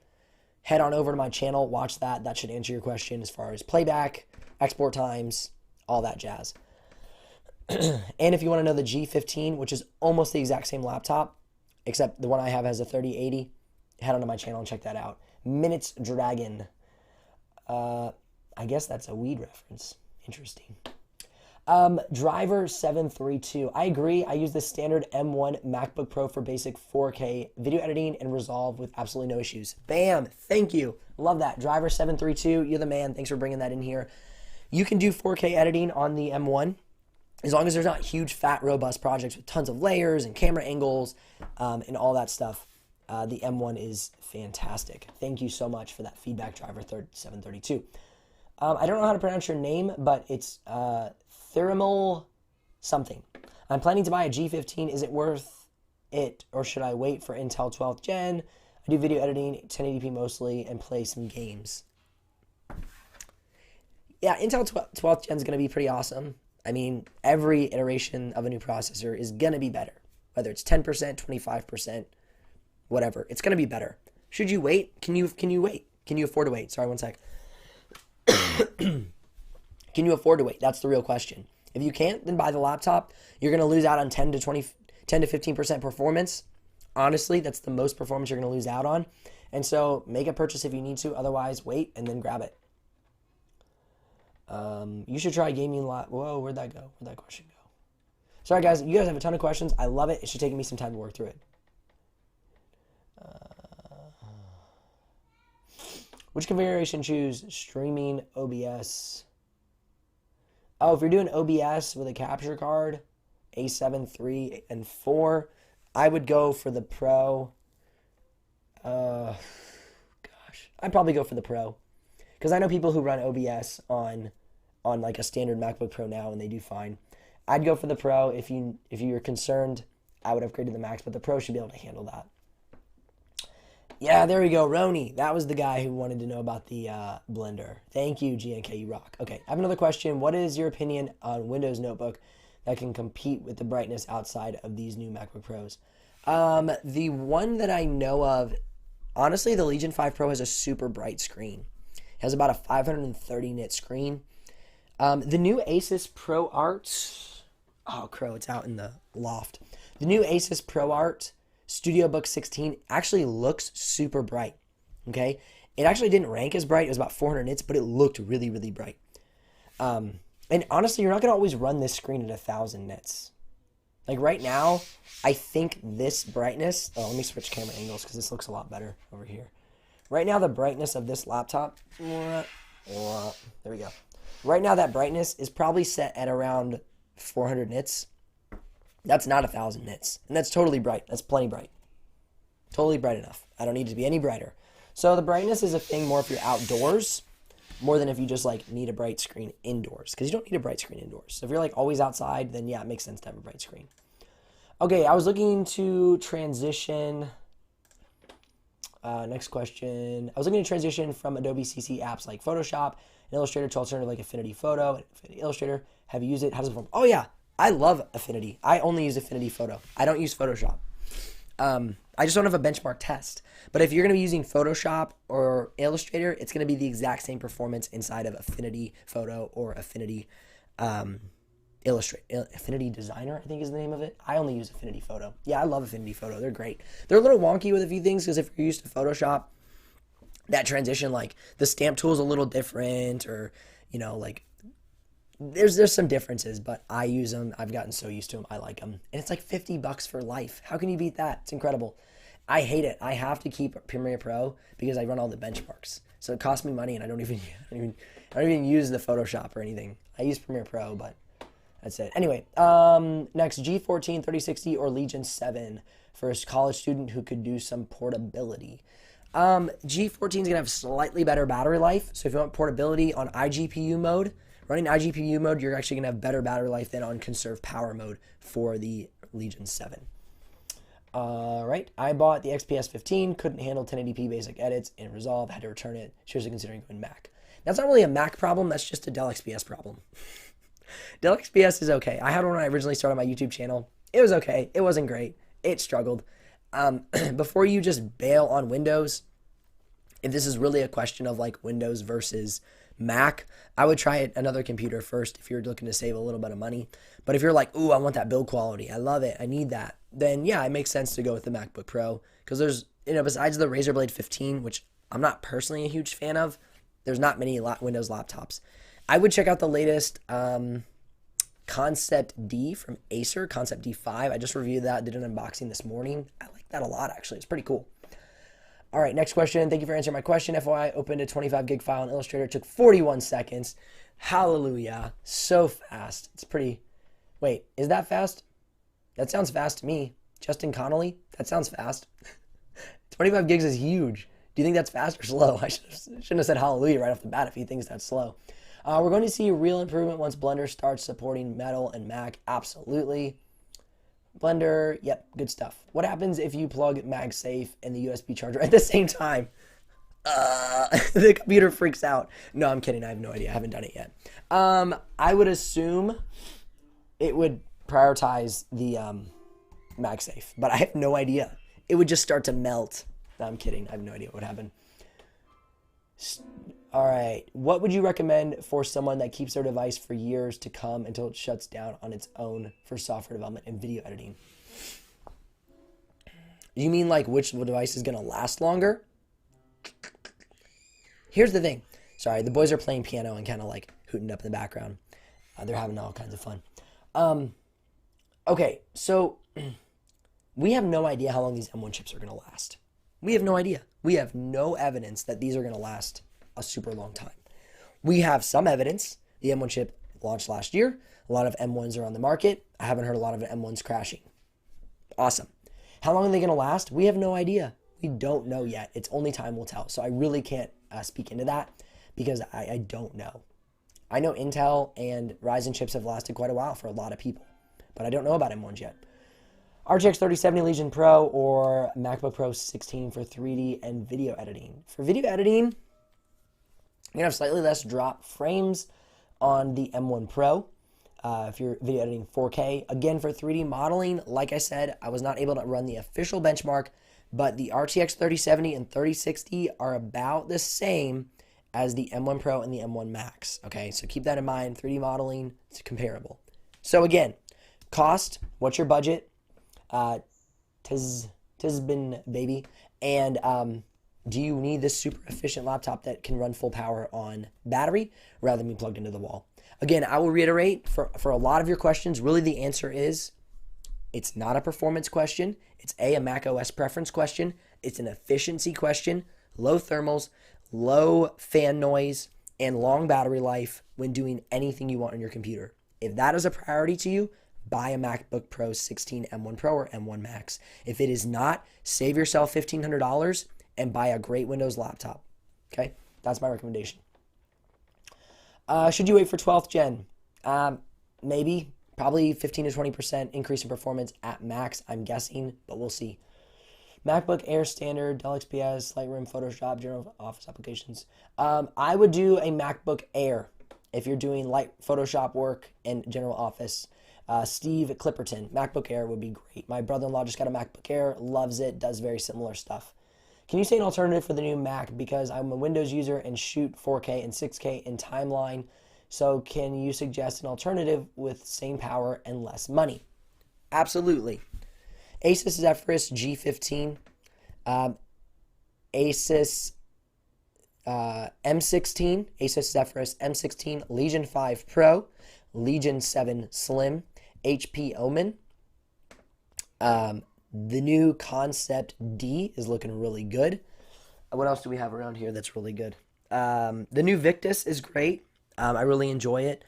A: head on over to my channel, watch that. That should answer your question as far as playback, export times, all that jazz. And if you want to know the G15, which is almost the exact same laptop, except the one I have has a 3080, head onto my channel and check that out. Minutes Dragon. I guess that's a weed reference. Interesting. Driver 732. I agree. I use the standard M1 MacBook Pro for basic 4K video editing and Resolve with absolutely no issues. Bam. Thank you. Love that. Driver 732. You're the man. Thanks for bringing that in here. You can do 4K editing on the M1 as long as there's not huge, fat, robust projects with tons of layers and camera angles and all that stuff. The M1 is fantastic. Thank you so much for that feedback, Driver 732. I don't know how to pronounce your name, but it's Thermal something. I'm planning to buy a G15. Is it worth it, or should I wait for Intel 12th Gen? I do video editing, 1080p mostly, and play some games. Yeah, Intel 12th Gen is going to be pretty awesome. I mean, every iteration of a new processor is going to be better. Whether it's 10%, 25%, whatever. It's going to be better. Should you wait? Can you wait? Can you afford to wait? Sorry, one sec. Can you afford to wait? That's the real question. If you can't, then buy the laptop. You're going to lose out on 10 to 15% performance. Honestly, that's the most performance you're going to lose out on. And so make a purchase if you need to. Otherwise, wait and then grab it. You should try gaming lot. Whoa, where'd that go? Where'd that question go? Sorry, guys. You guys have a ton of questions. I love it. It's just taking me some time to work through it. Which configuration choose? Streaming, OBS. Oh, if you're doing OBS with a capture card, A7, 3, and 4, I would go for the Pro. I'd probably go for the Pro. Because I know people who run OBS on like a standard MacBook Pro now, and they do fine. I'd go for the Pro. If you're concerned, I would upgrade to the Max, but the Pro should be able to handle that. Yeah, there we go, Roni. That was the guy who wanted to know about the Blender. Thank you, GNK, you rock. Okay, I have another question. What is your opinion on Windows Notebook that can compete with the brightness outside of these new MacBook Pros? The one that I know of, honestly, the Legion 5 Pro has a super bright screen. It has about a 530 nit screen. The new Asus ProArt, oh, crow, it's out in the loft. The new Asus ProArt StudioBook 16 actually looks super bright, okay? It actually didn't rank as bright. It was about 400 nits, but it looked really, really bright. And honestly, you're not going to always run this screen at 1,000 nits. Like right now, I think this brightness, oh, let me switch camera angles because this looks a lot better over here. Right now, the brightness of this laptop, there we go. Right now, that brightness is probably set at around 400 nits. That's not 1,000 nits. And that's totally bright. That's plenty bright. Totally bright enough. I don't need to be any brighter. So the brightness is a thing more if you're outdoors, more than if you just like need a bright screen indoors. Because you don't need a bright screen indoors. So if you're like always outside, then yeah, it makes sense to have a bright screen. Okay, I was looking to transition. Next question. I was looking to transition from Adobe CC apps like Photoshop and Illustrator to alternative like Affinity Photo and Affinity Illustrator. Have you used it? How does it perform? Oh yeah, I love Affinity. I only use Affinity Photo. I don't use Photoshop. I just don't have a benchmark test. But if you're going to be using Photoshop or Illustrator, it's going to be the exact same performance inside of Affinity Photo or Affinity Affinity Designer, I think is the name of it. I only use Affinity Photo. Yeah, I love Affinity Photo. They're great. They're a little wonky with a few things because if you're used to Photoshop, that transition, like the stamp tool is a little different, or you know, like there's some differences, but I use them. I've gotten so used to them. I like them, and it's like $50 for life. How can you beat that? It's incredible. I hate it. I have to keep Premiere Pro because I run all the benchmarks, so it costs me money, and I don't even use the Photoshop or anything. I use Premiere Pro, but that's it. Anyway, next, G14, 3060, or Legion 7 for a college student who could do some portability. G14 is going to have slightly better battery life. So if you want portability on iGPU mode, running iGPU mode, you're actually going to have better battery life than on conserve power mode for the Legion 7. Right, I bought the XPS 15, couldn't handle 1080p basic edits in Resolve, had to return it, seriously considering going Mac. That's not really a Mac problem, that's just a Dell XPS problem. Dell XPS is okay. I had one when I originally started my YouTube channel. It was okay. It wasn't great. It struggled. Before you just bail on Windows, if this is really a question of like Windows versus Mac, I would try another computer first if you're looking to save a little bit of money. But if you're like, ooh, I want that build quality, I love it, I need that, then yeah, it makes sense to go with the MacBook Pro because there's, you know, besides the Razer Blade 15, which I'm not personally a huge fan of, there's not many Windows laptops. I would check out the latest Concept D from Acer, Concept D5. I just reviewed that, did an unboxing this morning. I like that a lot, actually. It's pretty cool. All right, next question. Thank you for answering my question. FYI, opened a 25 gig file in Illustrator. It took 41 seconds. Hallelujah. So fast. It's pretty... Wait, is that fast? That sounds fast to me. Justin Connolly? That sounds fast. 25 gigs is huge. Do you think that's fast or slow? I shouldn't have said hallelujah right off the bat if he thinks that's slow. We're going to see a real improvement once Blender starts supporting Metal and Mac. Absolutely. Blender, yep, good stuff. What happens if you plug MagSafe and the USB charger at the same time? The computer freaks out. No, I'm kidding. I have no idea. I haven't done it yet. I would assume it would prioritize the MagSafe, but I have no idea. It would just start to melt. No, I'm kidding. I have no idea what would happen. All right. What would you recommend for someone that keeps their device for years to come until it shuts down on its own for software development and video editing? You mean like which device is going to last longer? Here's the thing. Sorry, the boys are playing piano and kind of like hooting up in the background. They're having all kinds of fun. Okay, so we have no idea how long these M1 chips are going to last. We have no idea. We have no evidence that these are going to last a super long time. We have some evidence. The M1 chip launched last year. A lot of M1s are on the market. I haven't heard a lot of M1s crashing. Awesome. How long are they going to last? We have no idea. We don't know yet. It's only time will tell. So I really can't speak into that because I don't know. I know Intel and Ryzen chips have lasted quite a while for a lot of people, but I don't know about M1s yet. RTX 3070 Legion Pro or MacBook Pro 16 for 3D and video editing. For video editing, you're going to have slightly less drop frames on the M1 Pro if you're video editing 4K. Again, for 3D modeling, like I said, I was not able to run the official benchmark, but the RTX 3070 and 3060 are about the same as the M1 Pro and the M1 Max. Okay, so keep that in mind. 3D modeling, it's comparable. So again, cost, what's your budget? Tis been baby. And do you need this super efficient laptop that can run full power on battery rather than be plugged into the wall? Again, I will reiterate for a lot of your questions, really the answer is It's not a performance question. It's a Mac OS preference question. It's an efficiency question, low thermals, low fan noise, and long battery life when doing anything you want on your computer. If that is a priority to you, buy a MacBook Pro 16 M1 Pro or M1 Max. If it is not, save yourself $1,500 and buy a great Windows laptop. Okay, that's my recommendation. Should you wait for 12th gen? Maybe, probably 15 to 20% increase in performance at max, I'm guessing, but we'll see. MacBook Air Standard, Dell XPS, Lightroom, Photoshop, general office applications. I would do a MacBook Air if you're doing light Photoshop work and general office. Steve Clipperton, MacBook Air would be great. My brother-in-law just got a MacBook Air, loves it, does very similar stuff. Can you say an alternative for the new Mac? Because I'm a Windows user and shoot 4K and 6K in timeline. So can you suggest an alternative with same power and less money? Absolutely. Asus Zephyrus G15, Asus M16, Asus Zephyrus M16, Legion 5 Pro, Legion 7 Slim, HP Omen. The new Concept D is looking really good. What else do we have around here that's really good? The new Victus is great. I really enjoy it.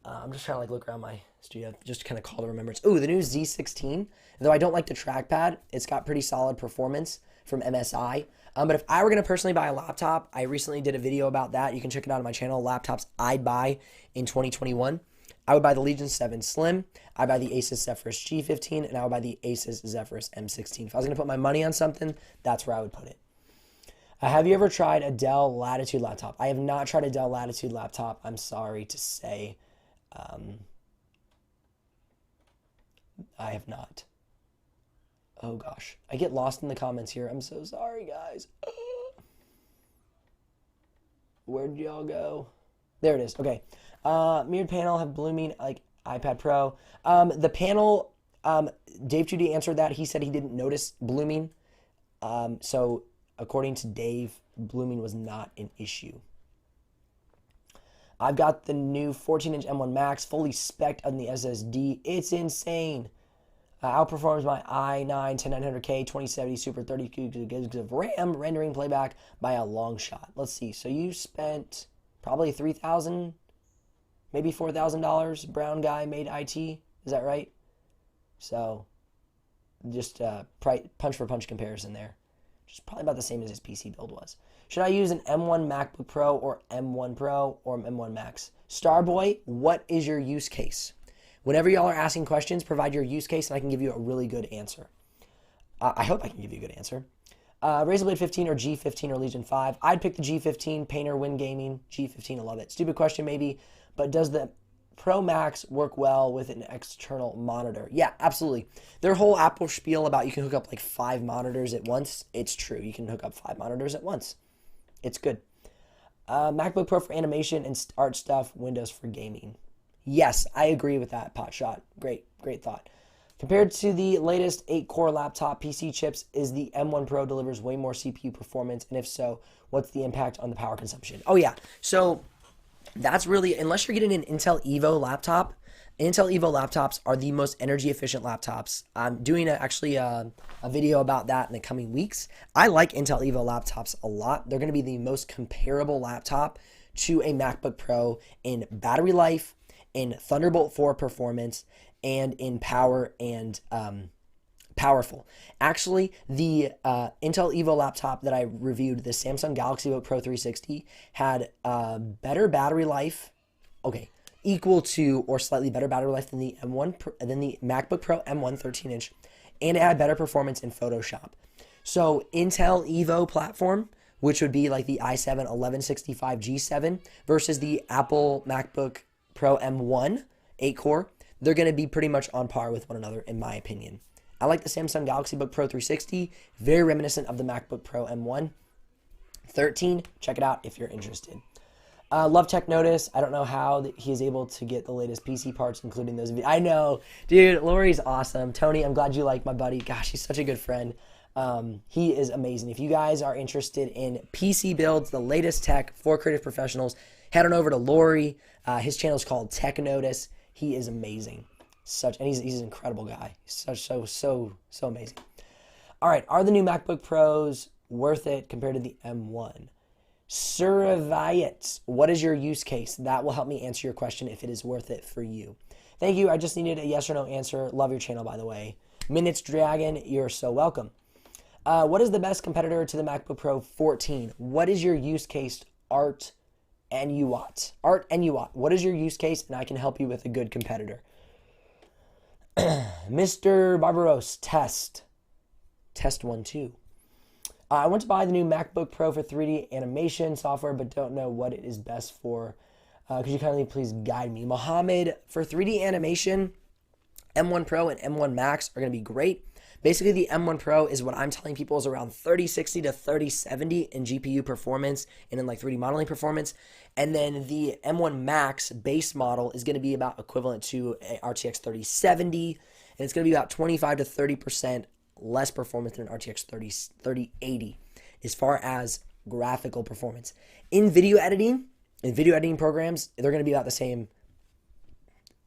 A: I'm just trying to look around my studio, just to kind of call the remembrance. Ooh, the new Z16. Though I don't like the trackpad, it's got pretty solid performance from MSI. But if I were going to personally buy a laptop, I recently did a video about that. You can check it out on my channel, laptops I'd buy in 2021. I would buy the Legion 7 Slim, I'd buy the Asus Zephyrus G15, and I would buy the Asus Zephyrus M16. If I was going to put my money on something, that's where I would put it. Have you ever tried a Dell Latitude laptop? I have not tried a Dell Latitude laptop, I'm sorry to say. I have not. Oh gosh, I get lost in the comments here. I'm so sorry, guys. Where'd y'all go? There it is. Okay. Mirrored panel, have blooming like iPad Pro. The panel, Dave 2D answered that. He said he didn't notice blooming. So according to Dave, blooming was not an issue. I've got the new 14-inch M1 Max, fully spec'd on the SSD. It's insane. Outperforms my i9 10900K 2070 Super 32 gigs of RAM, rendering playback by a long shot. Let's see. So you spent probably $3,000, maybe $4,000. Brown guy made IT. Is that right? So just punch for punch comparison there. Which is probably about the same as his PC build was. Should I use an M1 MacBook Pro or M1 Pro or M1 Max? Starboy, what is your use case? Whenever y'all are asking questions, provide your use case and I can give you a really good answer. I hope I can give you a good answer. Razer Blade 15 or G15 or Legion 5. I'd pick the G15, Painter, Win Gaming. G15, I love it. Stupid question maybe, but does the Pro Max work well with an external monitor? Yeah, absolutely. Their whole Apple spiel about you can hook up like 5 monitors at once, it's true. You can hook up 5 monitors at once. It's good. MacBook Pro for animation and art stuff, Windows for gaming. Yes, I agree with that, Potshot. Great thought. Compared to the latest 8-core laptop PC chips, is the M1 Pro delivers way more CPU performance? And if so, what's the impact on the power consumption? Oh yeah, so that's really, unless you're getting an Intel Evo laptop, Intel Evo laptops are the most energy efficient laptops. I'm doing actually a video about that in the coming weeks. I like Intel Evo laptops a lot. They're going to be the most comparable laptop to a MacBook Pro in battery life, in Thunderbolt 4 performance, and in power and powerful. Actually, the Intel Evo laptop that I reviewed, the Samsung Galaxy Book Pro 360, had better battery life, equal to or slightly better battery life than the MacBook Pro M1 13-inch, and it had better performance in Photoshop. So Intel Evo platform, which would be like the i7 1165 G7 versus the Apple MacBook Pro M1 8-core, they're going to be pretty much on par with one another in my opinion. I like the Samsung Galaxy Book Pro 360, very reminiscent of the MacBook Pro M1 13. Check it out if you're interested. Love Tech Notice. I don't know how he is able to get the latest PC parts, including those. I know, dude, Lori's awesome. Tony, I'm glad you like my buddy. Gosh, he's such a good friend. He is amazing. If you guys are interested in PC builds, the latest tech for creative professionals, head on over to Lori. His channel is called Tech Notice. He is amazing. He's an incredible guy. He's so amazing. All right, are the new MacBook Pros worth it compared to the M1? Surveyet, what is your use case? That will help me answer your question if it is worth it for you. Thank you. I just needed a yes or no answer. Love your channel, by the way. Minutes Dragon, you're so welcome. What is the best competitor to the MacBook Pro 14? What is your use case, Art and Uwat? Art and Uwat, what is your use case? And I can help you with a good competitor. Mr. Barbaros, test 1, 2. I want to buy the new MacBook Pro for 3D animation software, but don't know what it is best for. Could you kindly please guide me? Mohammed, for 3D animation, M1 Pro and M1 Max are going to be great. Basically, the M1 Pro is what I'm telling people is around 3060 to 3070 in GPU performance and in like 3D modeling performance. And then the M1 Max base model is going to be about equivalent to a RTX 3070. And it's going to be about 25 to 30% less performance than an RTX 3080 as far as graphical performance. In video editing programs, they're going to be about the same.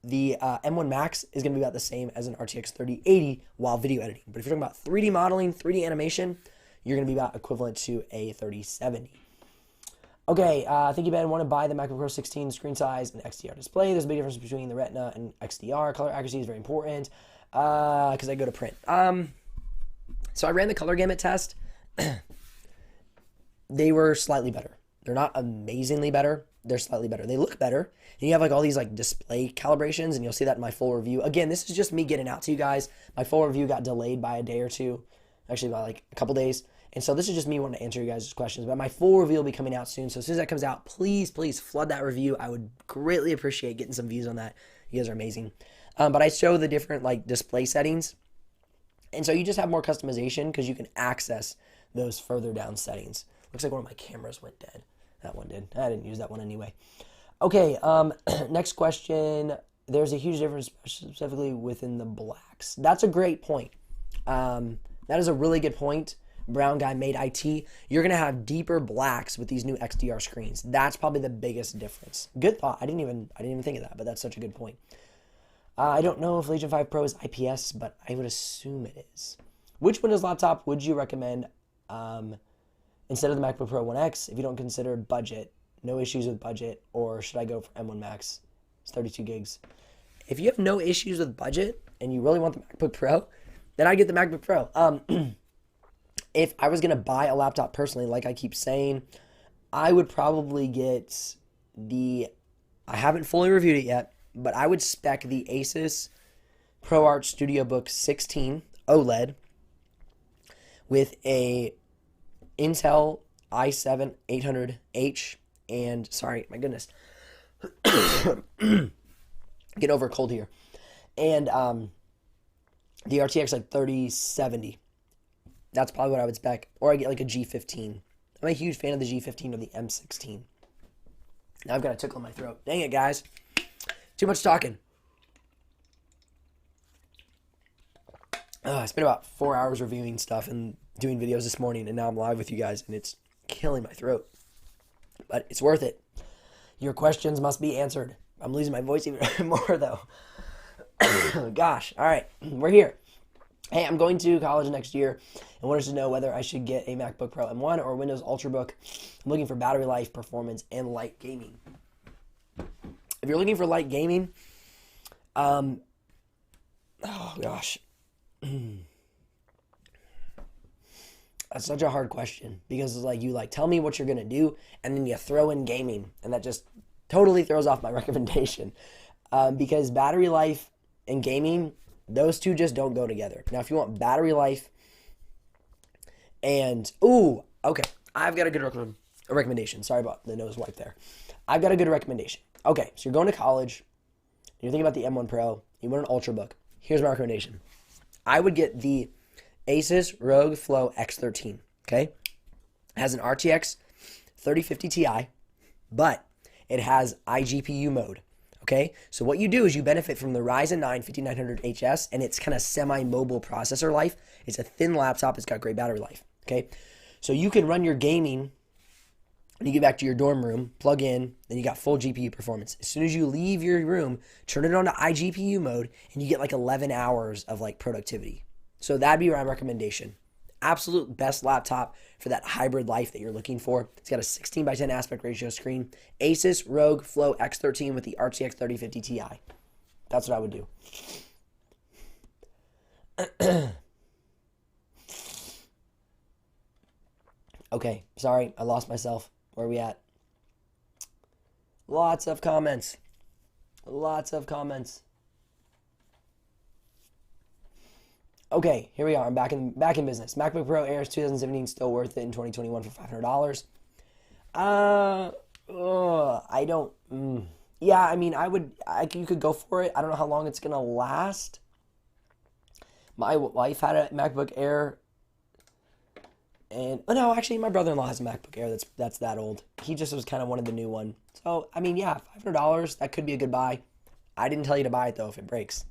A: The M1 Max is going to be about the same as an RTX 3080 while video editing. But if you're talking about 3D modeling, 3D animation, you're going to be about equivalent to a 3070. Okay, thank you, Ben. I want to buy the MacBook Pro 16 screen size and XDR display. There's a big difference between the Retina and XDR. Color accuracy is very important because I go to print. So I ran the color gamut test. They were slightly better. They're not amazingly better. They're slightly better. They look better. And you have like all these like display calibrations, and you'll see that in my full review. Again, this is just me getting out to you guys. My full review got delayed by a day or two, actually by like a couple days. And so this is just me wanting to answer you guys' questions. But my full review will be coming out soon. So as soon as that comes out, please flood that review. I would greatly appreciate getting some views on that. You guys are amazing. But I show the different like display settings. And so you just have more customization because you can access those further down settings. Looks like one of my cameras went dead. That one did. I didn't use that one anyway. Okay, next question. There's a huge difference specifically within the blacks. That's a great point. That is a really good point. Brown guy made IT. You're going to have deeper blacks with these new XDR screens. That's probably the biggest difference. Good thought. I didn't even think of that, but that's such a good point. I don't know if Legion 5 Pro is IPS, but I would assume it is. Which Windows laptop would you recommend instead of the MacBook Pro 1X if you don't consider budget, no issues with budget, or should I go for M1 Max? It's 32 gigs. If you have no issues with budget and you really want the MacBook Pro, then I'd get the MacBook Pro. If I was going to buy a laptop personally, like I keep saying, I would probably get I haven't fully reviewed it yet, but I would spec the Asus ProArt StudioBook 16 OLED with a Intel i7 800H and, sorry, my goodness, get over a cold here, and the RTX like 3070. That's probably what I would spec, or I get like a G15. I'm a huge fan of the G15 or the M16. Now I've got a tickle in my throat. Dang it, guys. Too much talking. I spent about 4 hours reviewing stuff and doing videos this morning, and now I'm live with you guys, and it's killing my throat. But it's worth it. Your questions must be answered. I'm losing my voice even more, though. Gosh. All right. We're here. Hey, I'm going to college next year and wanted to know whether I should get a MacBook Pro M1 or a Windows Ultrabook. I'm looking for battery life, performance, and light gaming. If you're looking for light gaming, oh gosh. That's such a hard question because it's like you tell me what you're going to do and then you throw in gaming, and that just totally throws off my recommendation because battery life and gaming, those two just don't go together. Now, if you want battery life and, okay, I've got a good recommendation. Sorry about the nose wipe there. I've got a good recommendation. Okay, so you're going to college, you're thinking about the M1 Pro, you want an Ultrabook. Here's my recommendation. I would get the Asus ROG Flow X13, okay? It has an RTX 3050 Ti, but it has iGPU mode, okay? So what you do is you benefit from the Ryzen 9 5900HS and its kind of semi-mobile processor life. It's a thin laptop. It's got great battery life, okay? So you can run your gaming When you get back to your dorm room, plug in, then you got full GPU performance. As soon as you leave your room, turn it on to iGPU mode, and you get like 11 hours of like productivity. So that'd be my recommendation. Absolute best laptop for that hybrid life that you're looking for. It's got a 16:10 aspect ratio screen. Asus ROG Flow X13 with the RTX 3050 Ti. That's what I would do. Okay, sorry, I lost myself. Where are we at? Lots of comments. Lots of comments. Okay, here we are. I'm back in business. MacBook Pro Air 2017 still worth it in 2021 for $500. I don't. Yeah, I mean, you could go for it. I don't know how long it's gonna last. My wife had a MacBook Air, and no, actually, my brother-in-law has a MacBook Air that's that old. He just was kind of wanted the new one. So I mean, yeah, $500 that could be a good buy. I didn't tell you to buy it though if it breaks,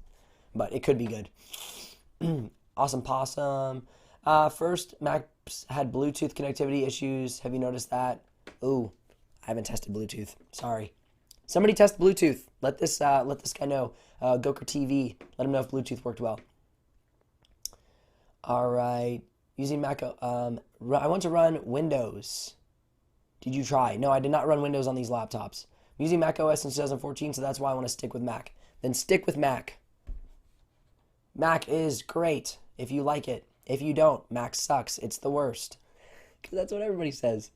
A: but it could be good. Awesome possum. First, Macs had Bluetooth connectivity issues. Have you noticed that? Ooh, I haven't tested Bluetooth. Sorry. Somebody test Bluetooth. Let this guy know. Goker TV. Let him know if Bluetooth worked well. All right. Using Mac. I want to run Windows. Did you try? No, I did not run Windows on these laptops. I'm using Mac OS since 2014, so that's why I want to stick with Mac. Then stick with Mac. Mac is great if you like it. If you don't, Mac sucks. It's the worst. Because that's what everybody says.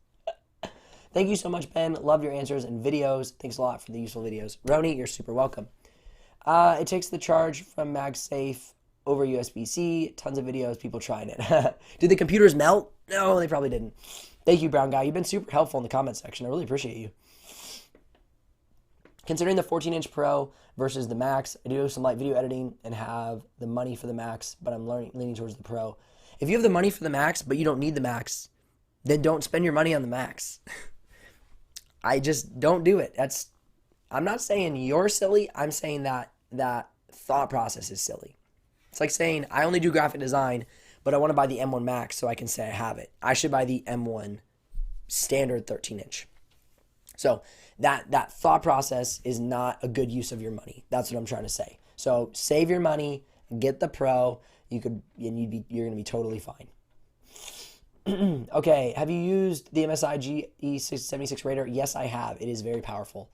A: Thank you so much, Ben. Love your answers and videos. Thanks a lot for the useful videos. Roni, you're super welcome. It takes the charge from MagSafe over USB-C. Tons of videos, people trying it. Did the computers melt? No, they probably didn't. Thank you, Brown Guy. You've been super helpful in the comment section. I really appreciate you. Considering the 14-inch Pro versus the Max, I do some light video editing and have the money for the Max, but I'm leaning towards the Pro. If you have the money for the Max, but you don't need the Max, then don't spend your money on the Max. I just don't do it. I'm not saying you're silly. I'm saying that thought process is silly. It's like saying I only do graphic design, but I want to buy the M1 Max so I can say I have it. I should buy the M1 standard 13-inch. So that thought process is not a good use of your money. That's what I'm trying to say. So save your money, get the Pro. You're gonna be totally fine. Okay, have you used the MSI GE76 Raider? Yes, I have. It is very powerful.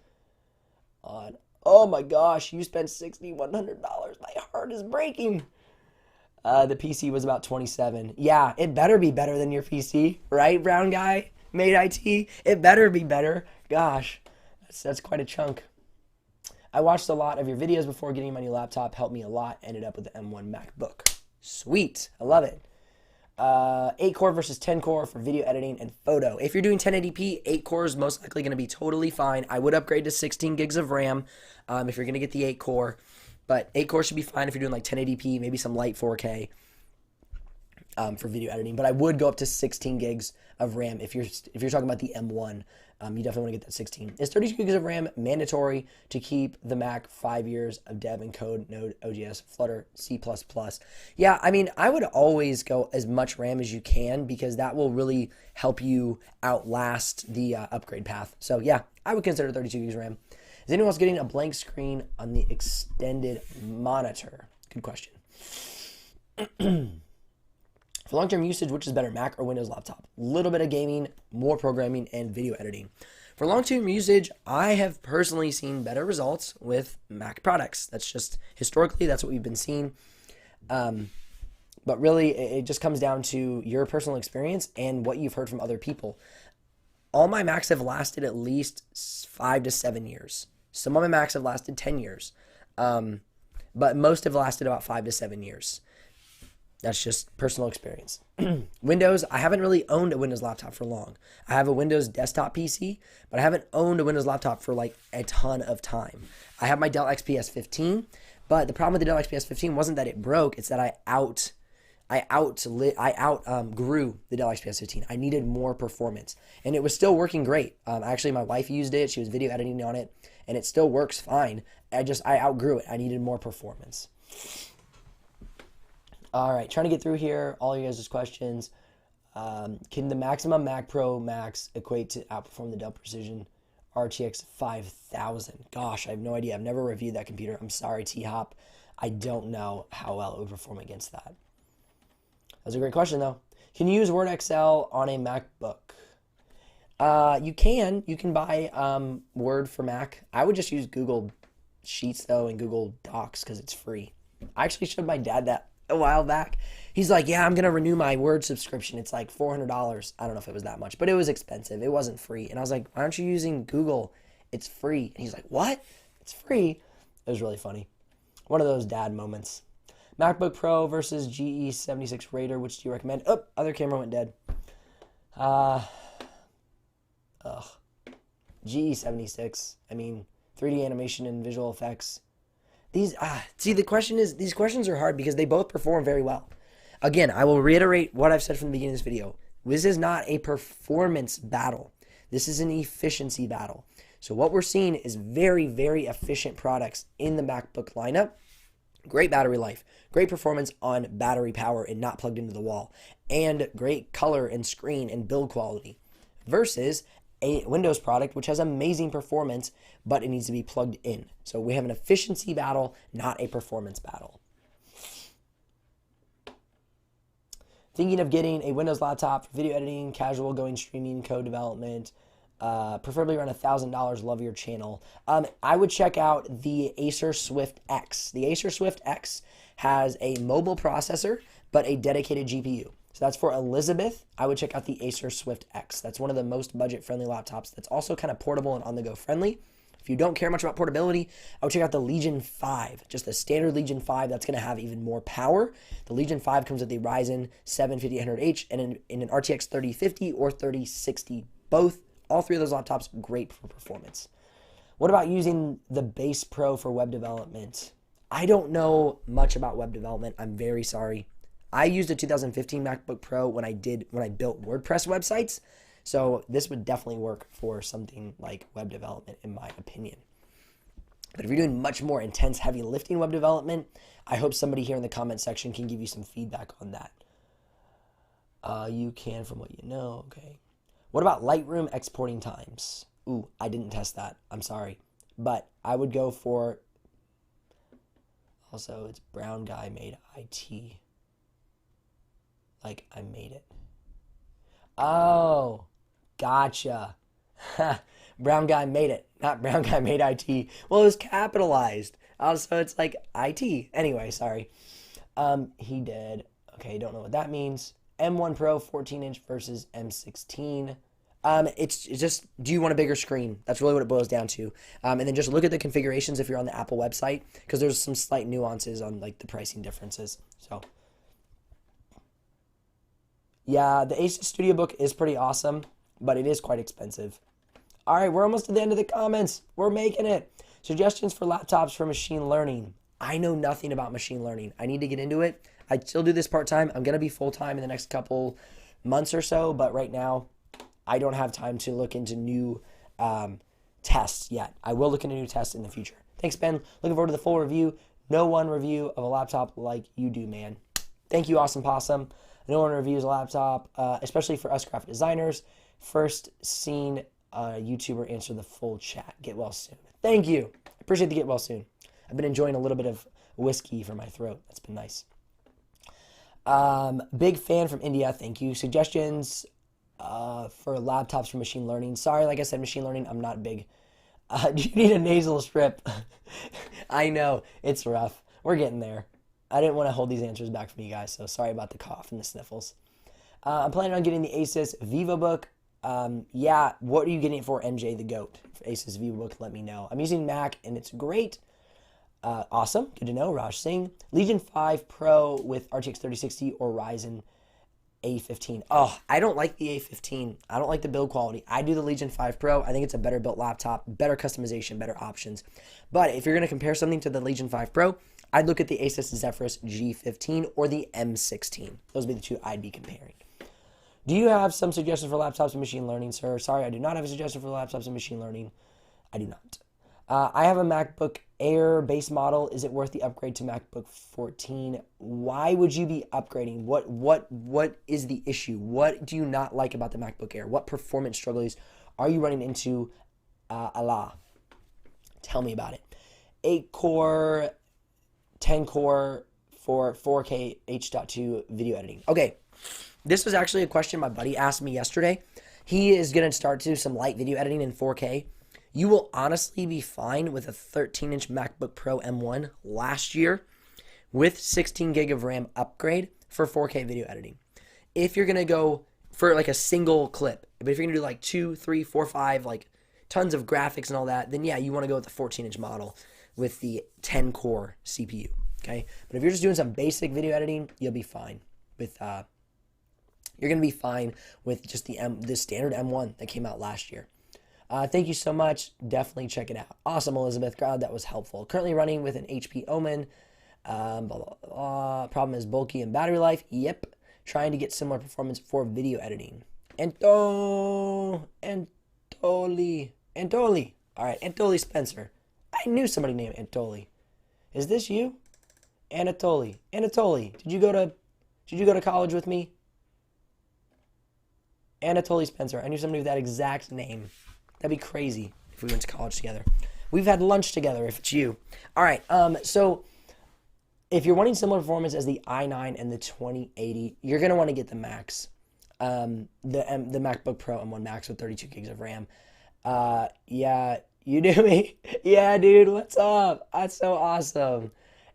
A: Oh my gosh, you spent $6,100. My heart is breaking. The PC was about 27. Yeah, it better be better than your PC, right, Brown Guy? Made IT. It better be better. Gosh, that's quite a chunk. I watched a lot of your videos before getting my new laptop. Helped me a lot. Ended up with the M1 MacBook. Sweet. I love it. 8-core versus 10-core for video editing and photo. If you're doing 1080p, 8 core is most likely going to be totally fine. I would upgrade to 16 gigs of RAM if you're going to get the 8-core. But 8 core should be fine if you're doing like 1080p, maybe some light 4K for video editing. But I would go up to 16 gigs of RAM if you're talking about the M1. You definitely want to get that 16. Is 32 gigs of RAM mandatory to keep the Mac 5 years of dev and code, Node, OGS, Flutter, C++? Yeah, I mean, I would always go as much RAM as you can because that will really help you outlast the upgrade path. So yeah, I would consider 32 gigs of RAM. Is anyone else getting a blank screen on the extended monitor? Good question. For long-term usage, which is better, Mac or Windows laptop? A little bit of gaming, more programming, and video editing. For long-term usage, I have personally seen better results with Mac products. That's just, historically, that's what we've been seeing. But really, it just comes down to your personal experience and what you've heard from other people. All my Macs have lasted at least 5 to 7 years. Some of my Macs have lasted 10 years. But most have lasted about 5 to 7 years. That's just personal experience. Windows, I haven't really owned a Windows laptop for long. I have a Windows desktop PC, but I haven't owned a Windows laptop for like a ton of time. I have my Dell XPS 15, but the problem with the Dell XPS 15 wasn't that it broke, it's that I outgrew the Dell XPS 15. I needed more performance, and it was still working great. Actually, my wife used it. She was video editing on it, and it still works fine. I outgrew it. I needed more performance. All right, trying to get through here, all you guys' questions. Can the maximum Mac Pro Max equate to outperform the Dell Precision RTX 5000? Gosh, I have no idea. I've never reviewed that computer. I'm sorry, T-Hop. I don't know how well it would perform against that. That's a great question, though. Can you use Word Excel on a MacBook? You can. You can buy Word for Mac. I would just use Google Sheets, though, and Google Docs because it's free. I actually showed my dad that a while back. He's like, yeah, I'm going to renew my Word subscription. It's like $400. I don't know if it was that much, but it was expensive. It wasn't free. And I was like, why aren't you using Google? It's free. And he's like, what? It's free. It was really funny. One of those dad moments. MacBook Pro versus GE76 Raider. Which do you recommend? Oh, other camera went dead. GE76. I mean, 3D animation and visual effects. These questions are hard because they both perform very well. Again, I will reiterate what I've said from the beginning of this video. This is not a performance battle. This is an efficiency battle. So what we're seeing is very, very efficient products in the MacBook lineup. Great battery life, great performance on battery power and not plugged into the wall, and great color and screen and build quality versus a Windows product which has amazing performance, but it needs to be plugged in. So we have an efficiency battle, not a performance battle. Thinking of getting a Windows laptop for video editing, casual going streaming, code development, preferably around $1,000. Love your channel. I would check out the Acer Swift X. The Acer Swift X has a mobile processor, but a dedicated GPU. So that's for Elizabeth. I would check out the Acer Swift X. That's one of the most budget-friendly laptops that's also kind of portable and on-the-go friendly. If you don't care much about portability, I would check out the Legion 5, just the standard Legion 5 that's going to have even more power. The Legion 5 comes with the Ryzen 7 5800H and in an RTX 3050 or 3060. All three of those laptops, great for performance. What about using the Base Pro for web development? I don't know much about web development. I'm very sorry. I used a 2015 MacBook Pro when I built WordPress websites. So this would definitely work for something like web development, in my opinion. But if you're doing much more intense, heavy lifting web development, I hope somebody here in the comment section can give you some feedback on that. You can from what you know. Okay. What about Lightroom exporting times? Ooh, I didn't test that. I'm sorry. But I would go for... Also, it's Brown Guy Made IT. Like, I made it. Oh, gotcha. Brown Guy Made It, not Brown Guy Made IT. Well, it was capitalized. So it's like IT. Anyway, sorry. He did. Okay, don't know what that means. M1 Pro 14-inch versus M16. It's just, do you want a bigger screen? That's really what it boils down to. And then just look at the configurations if you're on the Apple website, because there's some slight nuances on like the pricing differences. So, yeah, the Asus Studio Book is pretty awesome, but it is quite expensive. All right, we're almost to the end of the comments. We're making it. Suggestions for laptops for machine learning. I know nothing about machine learning. I need to get into it. I still do this part-time. I'm going to be full-time in the next couple months or so, but right now I don't have time to look into new tests yet. I will look into new tests in the future. Thanks, Ben. Looking forward to the full review. No one review of a laptop like you do, man. Thank you, Awesome Possum. No one reviews a laptop, especially for us graphic designers. First seen a YouTuber answer the full chat. Get well soon. Thank you. I appreciate the get well soon. I've been enjoying a little bit of whiskey for my throat. That's been nice. Big fan from India. Thank you. Suggestions for laptops for machine learning. Sorry, like I said, machine learning, I'm not big. Do you need a nasal strip? I know. It's rough. We're getting there. I didn't want to hold these answers back from you guys, so sorry about the cough and the sniffles. I'm planning on getting the Asus VivoBook. Yeah, what are you getting it for, MJ the GOAT? For Asus VivoBook, let me know. I'm using Mac, and it's great. Awesome. Good to know, Raj Singh. Legion 5 Pro with RTX 3060 or Ryzen A15. Oh, I don't like the A15. I don't like the build quality. I do the Legion 5 Pro. I think it's a better built laptop, better customization, better options. But if you're going to compare something to the Legion 5 Pro, I'd look at the Asus Zephyrus G15 or the M16. Those would be the two I'd be comparing. Do you have some suggestions for laptops and machine learning, sir? Sorry, I do not have a suggestion for laptops and machine learning. I do not. I have a MacBook Air base model. Is it worth the upgrade to MacBook 14? Why would you be upgrading? What is the issue? What do you not like about the MacBook Air? What performance struggles are you running into? Allah, tell me about it. 8-core, 10-core for 4K H.2 video editing. Okay, this was actually a question my buddy asked me yesterday. He is going to start to do some light video editing in 4K. You will honestly be fine with a 13-inch MacBook Pro M1 last year with 16 gig of RAM upgrade for 4K video editing. If you're going to go for like a single clip, but if you're going to do like 2, 3, 4, 5, like tons of graphics and all that, then yeah, you want to go with the 14-inch model with the 10-core CPU, okay? But if you're just doing some basic video editing, you'll be fine with you're going to be fine with just the standard M1 that came out last year. Thank you so much. Definitely check it out. Awesome, Elizabeth. God, that was helpful. Currently running with an HP Omen. Blah, blah, blah. Problem is bulky and battery life. Yep. Trying to get similar performance for video editing. Antoli. All right, Antoli Spencer. I knew somebody named Antoli. Is this you? Anatoly. Did you go to college with me? Anatoly Spencer. I knew somebody with that exact name. That'd be crazy if we went to college together. We've had lunch together if it's you. All right, so if you're wanting similar performance as the i9 and the 2080, you're going to want to get the Max. The MacBook Pro M1 Max with 32 gigs of RAM. Yeah, you knew me. Yeah, dude, what's up? That's so awesome.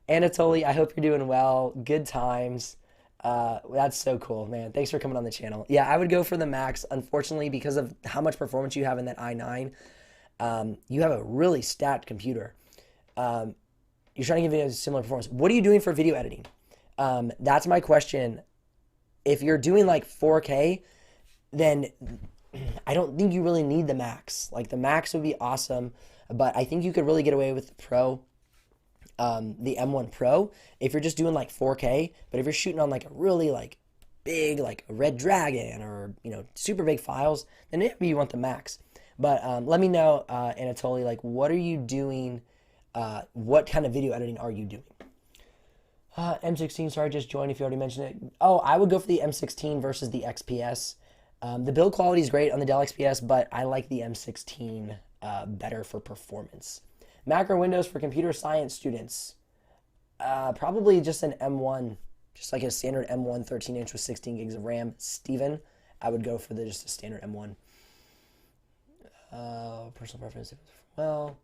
A: Anatoly, I hope you're doing well. Good times. That's so cool, man. Thanks for coming on the channel. Yeah, I would go for the Max. Unfortunately, because of how much performance you have in that i9, you have a really stacked computer. You're trying to give it a similar performance. What are you doing for video editing? That's my question. If you're doing like 4K, then I don't think you really need the Max. Like the Max would be awesome, but I think you could really get away with the Pro. The M1 Pro, if you're just doing like 4K, but if you're shooting on like a really like big, like a Red Dragon or, you know, super big files, then maybe you want the Max. But let me know, Anatoly, like what are you doing? What kind of video editing are you doing? M16, sorry, just joined if you already mentioned it. Oh, I would go for the M16 versus the XPS. The build quality is great on the Dell XPS, but I like the M16 better for performance. Mac or Windows for computer science students? Probably just an M1, just like a standard M1 13-inch with 16 gigs of RAM. Steven, I would go for just a standard M1. Personal preference, well.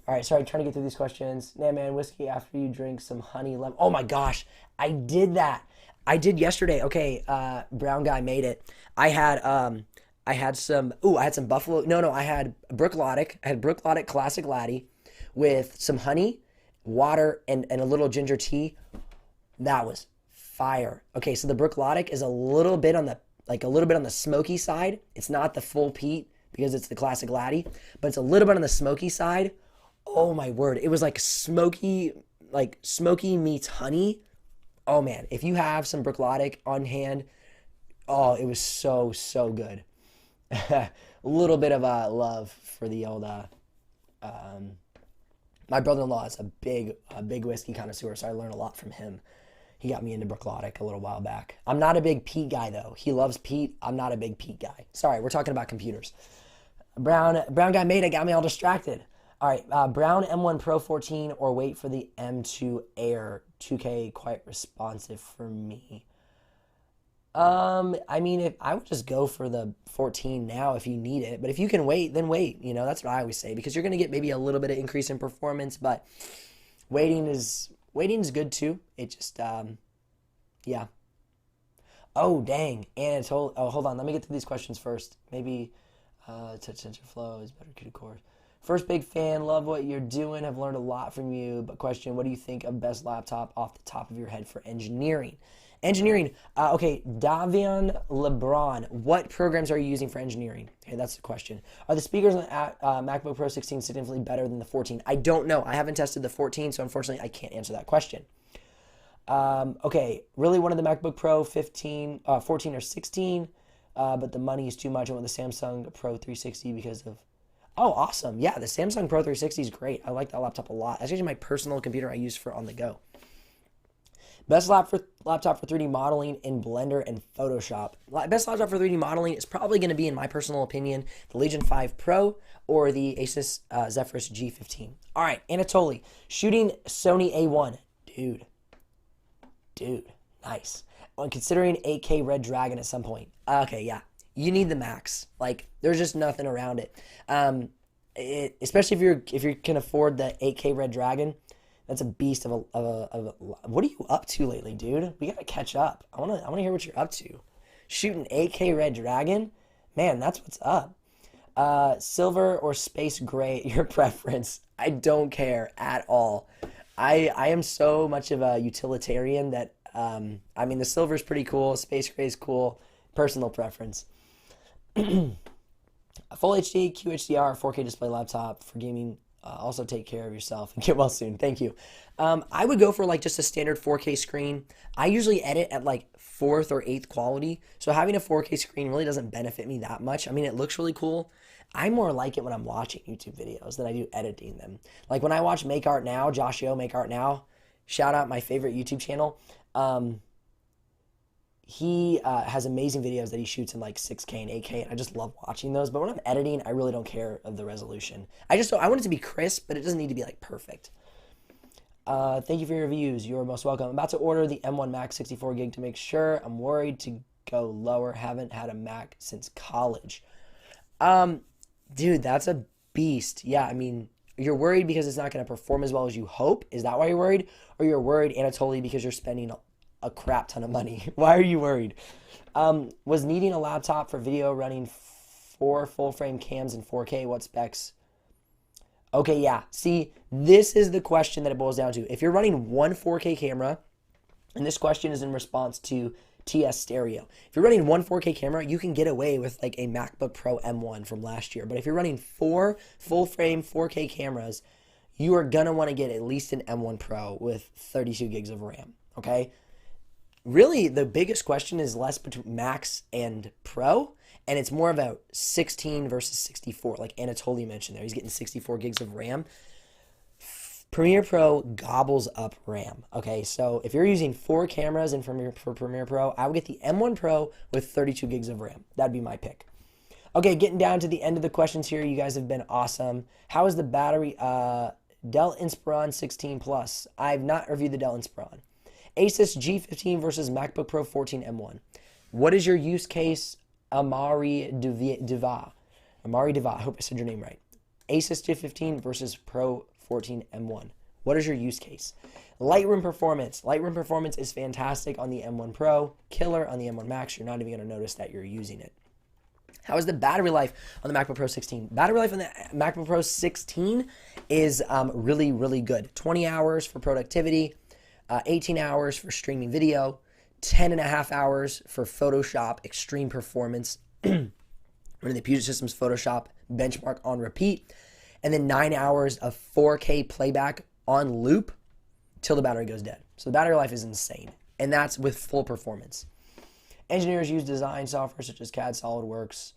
A: All right, sorry, trying to get through these questions. Nah, man, whiskey after you drink some honey lemon. Oh my gosh, I did that. I did yesterday. Okay, brown guy made it. I had some Buffalo. No, I had Brooklotic. I had Brooklotic Classic Latte with some honey, water, and a little ginger tea. That was fire. Okay, so the Brooklotic is a little bit on the smoky side. It's not the full peat because it's the Classic Latte, but it's a little bit on the smoky side. Oh my word, it was like smoky meets honey. Oh man, if you have some Brooklotic on hand, oh, it was so good. A little bit of love for the old my brother-in-law is a big whiskey connoisseur, so I learned a lot from him. He got me into Brooklotic a little while back. I'm not a big peat guy, though. He loves peat. I'm not a big peat guy. Sorry, we're talking about computers. Brown guy made it, got me all distracted. All right, Brown M1 Pro 14 or wait for the M2 Air 2K, quite responsive for me. I mean, if I would just go for the 14 now if you need it, but if you can wait, then wait. You know, that's what I always say, because you're going to get maybe a little bit of increase in performance, but waiting is good too. It just, yeah. Oh, dang. Anatole. Oh, hold on. Let me get through these questions first. Maybe, touch sensor flow is better to core. First, big fan. Love what you're doing. Have learned a lot from you. But question, what do you think of best laptop off the top of your head for engineering? Okay, Davian LeBron, what programs are you using for engineering? Okay, that's the question. Are the speakers on the MacBook Pro 16 significantly better than the 14? I don't know. I haven't tested the 14, so unfortunately I can't answer that question. Okay, really wanted the MacBook Pro 14 or 16, but the money is too much. I want the Samsung Pro 360 because of... Oh, awesome. Yeah, the Samsung Pro 360 is great. I like that laptop a lot. That's actually my personal computer I use for on the go. Best laptop for 3D modeling in Blender and Photoshop. Best laptop for 3D modeling is probably going to be, in my personal opinion, the Legion 5 Pro or the Asus Zephyrus G15. All right, Anatoly, shooting Sony A1. Dude, nice. On considering 8K Red Dragon at some point. Okay, yeah. You need the max. Like, there's just nothing around it. Especially if you can afford the 8K Red Dragon. That's a beast of a. What are you up to lately, dude? We gotta catch up. I wanna hear what you're up to. Shooting 8K Red Dragon, man, that's what's up. Silver or space gray, your preference. I don't care at all. I am so much of a utilitarian that I mean the silver is pretty cool, space gray is cool. Personal preference. A full HD, QHDR, 4K display laptop for gaming. Also take care of yourself and get well soon. Thank you. I would go for like just a standard 4K screen. I usually edit at like 4th or 8th quality. So having a 4K screen really doesn't benefit me that much. I mean, it looks really cool. I more like it when I'm watching YouTube videos than I do editing them. Like when I watch Make Art Now, Josh Yo Make Art Now, shout out my favorite YouTube channel. He has amazing videos that he shoots in like 6K and 8K, and I just love watching those. But when I'm editing, I really don't care of the resolution. I want it to be crisp, but it doesn't need to be like perfect. Thank you for your reviews. You're most welcome. I'm about to order the M1 Max 64 gig to make sure. I'm worried to go lower. Haven't had a Mac since college. Dude, that's a beast. Yeah, I mean, you're worried because it's not going to perform as well as you hope. Is that why you're worried? Or you're worried, Anatoly, because you're spending a crap ton of money? Why are you worried? Was needing a laptop for video running 4 full frame cams in 4K. What specs? Okay, yeah. See, this is the question that it boils down to. If you're running one 4K camera, and this question is in response to TS Stereo. If you're running one 4K camera, you can get away with like a MacBook Pro M1 from last year. But if you're running 4 full frame 4K cameras, you are going to want to get at least an M1 Pro with 32 gigs of RAM, okay? Really, the biggest question is less between Max and Pro, and it's more about 16 versus 64, like Anatoly mentioned there. He's getting 64 gigs of RAM. Premiere Pro gobbles up RAM, okay? So if you're using 4 cameras in Premiere Pro, I would get the M1 Pro with 32 gigs of RAM. That'd be my pick. Okay, getting down to the end of the questions here. You guys have been awesome. How is the battery? Dell Inspiron 16 Plus. I've not reviewed the Dell Inspiron. Asus G15 versus MacBook Pro 14 M1. What is your use case? Amari Diva. I hope I said your name right. Asus G15 versus Pro 14 M1. What is your use case? Lightroom performance. Lightroom performance is fantastic on the M1 Pro. Killer on the M1 Max. You're not even going to notice that you're using it. How is the battery life on the MacBook Pro 16? Battery life on the MacBook Pro 16 is really, really good. 20 hours for productivity. 18 hours for streaming video, 10.5 hours for Photoshop extreme performance, running the Puget Systems Photoshop benchmark on repeat, and then 9 hours of 4K playback on loop till the battery goes dead. So the battery life is insane, and that's with full performance. Engineers use design software such as CAD, SolidWorks,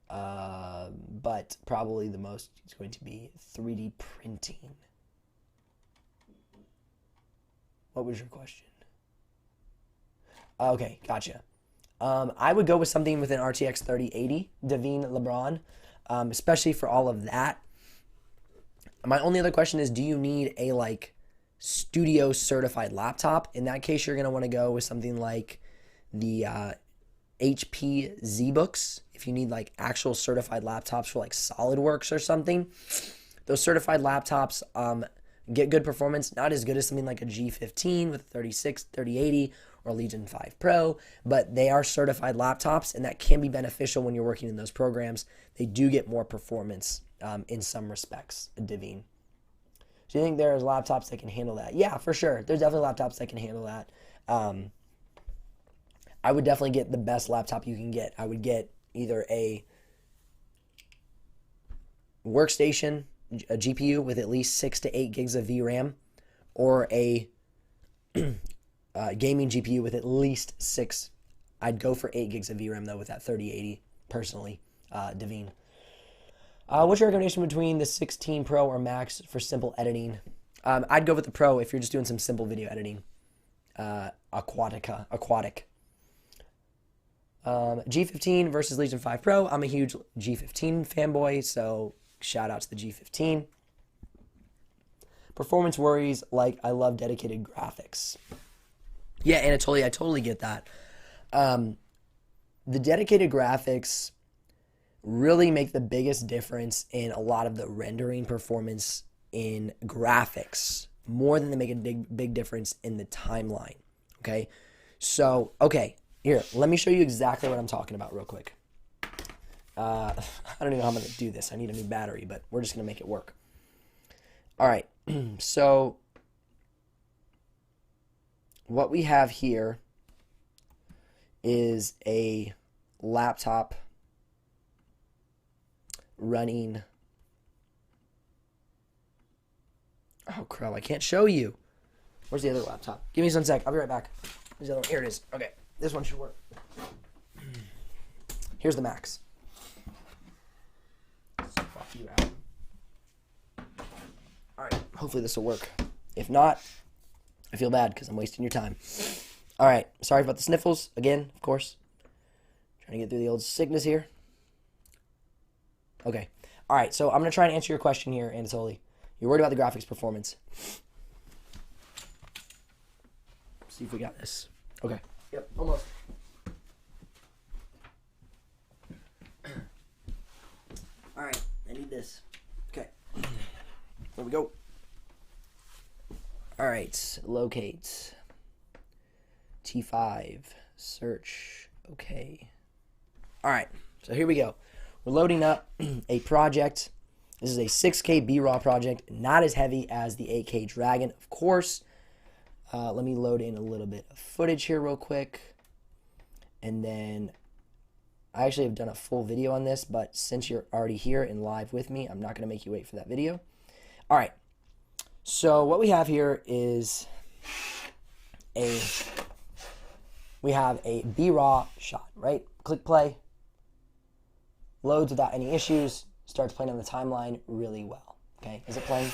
A: but probably the most is going to be 3D printing. What was your question? Okay, gotcha. I would go with something with an RTX 3080, Devine LeBron, especially for all of that. My only other question is, do you need a like studio certified laptop? In that case, you're going to want to go with something like the HP ZBooks. If you need like actual certified laptops for like SolidWorks or something, those certified laptops get good performance, not as good as something like a G15 with 3080 or Legion 5 Pro, but they are certified laptops, and that can be beneficial when you're working in those programs. They do get more performance in some respects, Devine. Do you think there's laptops that can handle that? Yeah, for sure. There's definitely laptops that can handle that. I would definitely get the best laptop you can get. I would get either a workstation, a GPU with at least 6 to 8 gigs of VRAM, or a gaming GPU with at least 6. I'd go for 8 gigs of VRAM though with that 3080 personally, Devine. What's your recommendation between the 16 Pro or Max for simple editing? I'd go with the Pro if you're just doing some simple video editing. Aquatic. G15 versus Legion 5 Pro. I'm a huge G15 fanboy, so shout out to the G15. Performance worries, like I love dedicated graphics. Yeah, Anatoly, I totally get that. The dedicated graphics really make the biggest difference in a lot of the rendering performance in graphics, more than they make a big difference in the timeline. Okay, so here, let me show you exactly what I'm talking about real quick. I don't even know how I'm going to do this. I need a new battery, but we're just going to make it work. All right, so what we have here is a laptop running. Oh, crap, I can't show you. Where's the other laptop? Give me 1 sec. I'll be right back. There's the other one. Here it is. Okay, this one should work. Here's the Max. Swap you out. All right, hopefully this will work. If not, I feel bad because I'm wasting your time. All right, sorry about the sniffles again, of course. Trying to get through the old sickness here. Okay. All right, so I'm going to try and answer your question here, Anatoly. You're worried about the graphics performance. See if we got this. Okay. Yep, almost. All right, I need this. Okay. There we go. All right, locate. T5, search. Okay. All right, so here we go. We're loading up a project. This is a 6K B-RAW project, not as heavy as the 8K Dragon, of course. Let me load in a little bit of footage here real quick. And then I actually have done a full video on this, but since you're already here and live with me, I'm not going to make you wait for that video. All right. So what we have here is we have a B-RAW shot, right? Click play. Loads without any issues. Starts playing on the timeline really well. Okay, is it playing?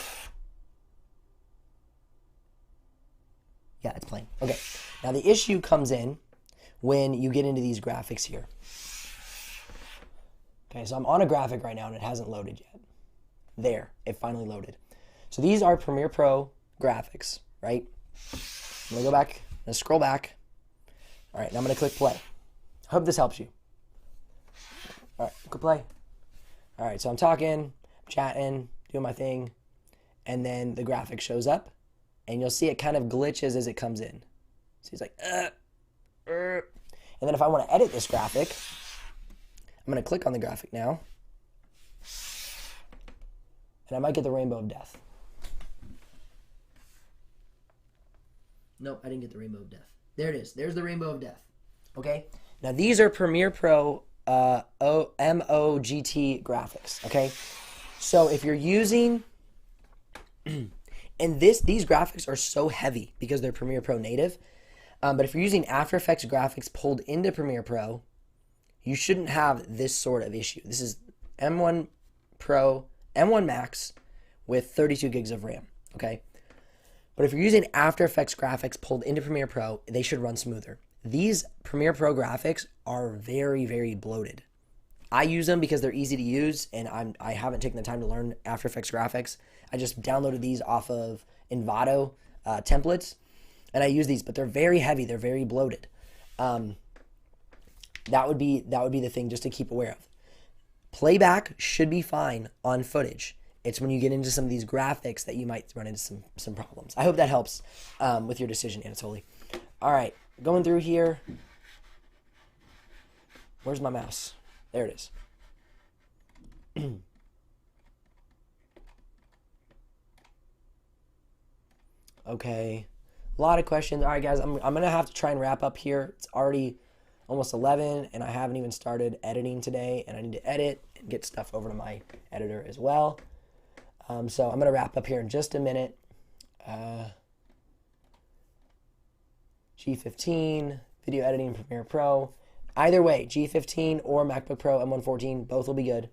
A: Yeah, it's playing. Okay, now the issue comes in when you get into these graphics here. Okay, so I'm on a graphic right now and it hasn't loaded yet. There, it finally loaded. So these are Premiere Pro graphics, right? I'm gonna go back, I'm gonna scroll back. All right, now I'm gonna click play. I hope this helps you. All right, click play. All right, so I'm talking, chatting, doing my thing, and then the graphic shows up, and you'll see it kind of glitches as it comes in. So he's like, and then if I want to edit this graphic, I'm going to click on the graphic now, and I might get the rainbow of death. Nope, I didn't get the rainbow of death. There it is. There's the rainbow of death. Okay? Now, these are Premiere Pro MOGT graphics, okay? So if you're using, and these graphics are so heavy because they're Premiere Pro native, but if you're using After Effects graphics pulled into Premiere Pro, you shouldn't have this sort of issue. This is M1 Pro, M1 Max with 32 gigs of RAM, okay? But if you're using After Effects graphics pulled into Premiere Pro, they should run smoother. These Premiere Pro graphics are very, very bloated. I use them because they're easy to use, and I haven't taken the time to learn After Effects graphics. I just downloaded these off of Envato templates, and I use these, but they're very heavy. They're very bloated. That would be the thing just to keep aware of. Playback should be fine on footage. It's when you get into some of these graphics that you might run into some problems. I hope that helps with your decision, Anatoly. All right, going through here. Where's my mouse? There it is. Okay, a lot of questions. All right, guys, I'm going to have to try and wrap up here. It's already almost 11, and I haven't even started editing today, and I need to edit and get stuff over to my editor as well. So I'm going to wrap up here in just a minute. G15, video editing, Premiere Pro. Either way, G15 or MacBook Pro M1 14, both will be good.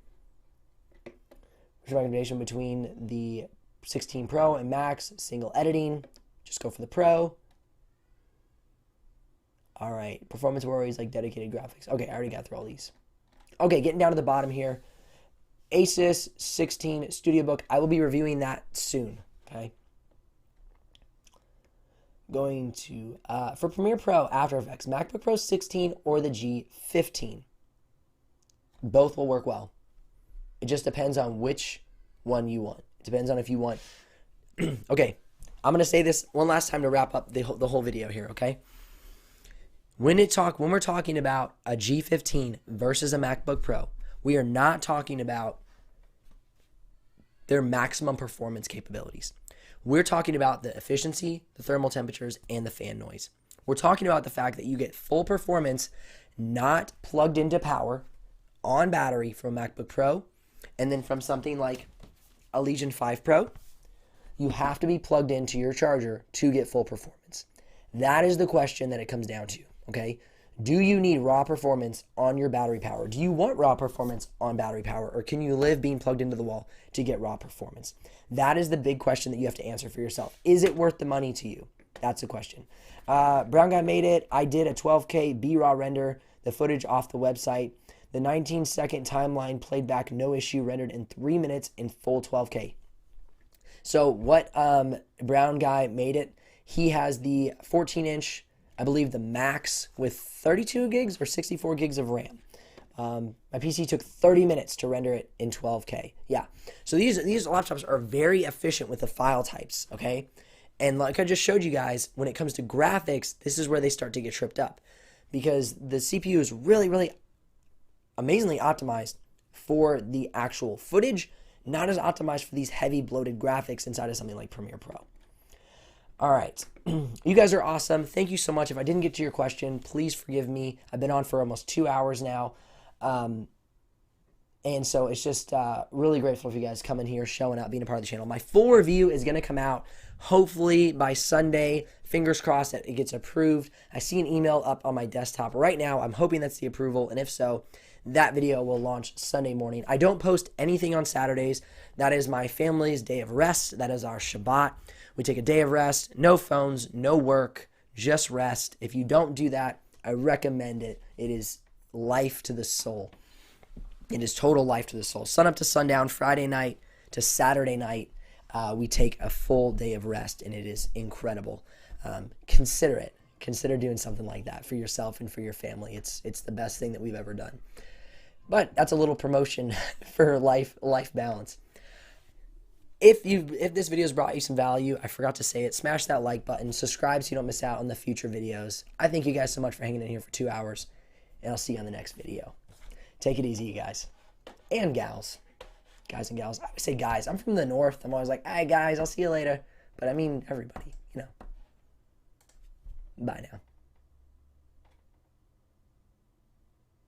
A: What's your recommendation between the 16 Pro and Max? Single editing. Just go for the Pro. All right. Performance worries like dedicated graphics. Okay, I already got through all these. Okay, getting down to the bottom here. Asus 16 StudioBook. I will be reviewing that soon. Okay. Going to, for Premiere Pro, After Effects, MacBook Pro 16 or the G15. Both will work well. It just depends on which one you want. It depends on if you want. Okay, I'm going to say this one last time to wrap up the whole video here, okay? When we're talking about a G15 versus a MacBook Pro, we are not talking about their maximum performance capabilities. We're talking about the efficiency, the thermal temperatures, and the fan noise. We're talking about the fact that you get full performance not plugged into power on battery from a MacBook Pro, and then from something like a Legion 5 Pro, you have to be plugged into your charger to get full performance. That is the question that it comes down to, okay? Do you need raw performance on your battery power? Do you want raw performance on battery power, or can you live being plugged into the wall to get raw performance? That is the big question that you have to answer for yourself. Is it worth the money to you? That's the question. Brown Guy made it. I did a 12K B-raw render, the footage off the website. The 19-second timeline played back, no issue, rendered in 3 minutes in full 12K. So what Brown Guy made it, he has the 14-inch, I believe the Max with 32 gigs or 64 gigs of RAM. My PC took 30 minutes to render it in 12K. Yeah. So these laptops are very efficient with the file types, okay? And like I just showed you guys, when it comes to graphics, this is where they start to get tripped up, because the CPU is really, really amazingly optimized for the actual footage, not as optimized for these heavy bloated graphics inside of something like Premiere Pro. All right. You guys are awesome. Thank you so much. If I didn't get to your question, please forgive me. I've been on for almost 2 hours now. And so it's just really grateful for you guys coming here, showing up, being a part of the channel. My full review is going to come out hopefully by Sunday. Fingers crossed that it gets approved. I see an email up on my desktop right now. I'm hoping that's the approval. And if so, that video will launch Sunday morning. I don't post anything on Saturdays. That is my family's day of rest. That is our Shabbat. We take a day of rest, no phones, no work, just rest. If you don't do that, I recommend it. It is life to the soul. It is total life to the soul. Sun up to sundown, Friday night to Saturday night, we take a full day of rest, and it is incredible. Consider it. Consider doing something like that for yourself and for your family. It's the best thing that we've ever done. But that's a little promotion for life balance. If this video has brought you some value, I forgot to say it, smash that like button, subscribe so you don't miss out on the future videos. I thank you guys so much for hanging in here for 2 hours, and I'll see you on the next video. Take it easy, you guys. And gals. Guys and gals. I always say guys. I'm from the north. I'm always like, hey, guys, I'll see you later. But I mean everybody, you know. Bye now.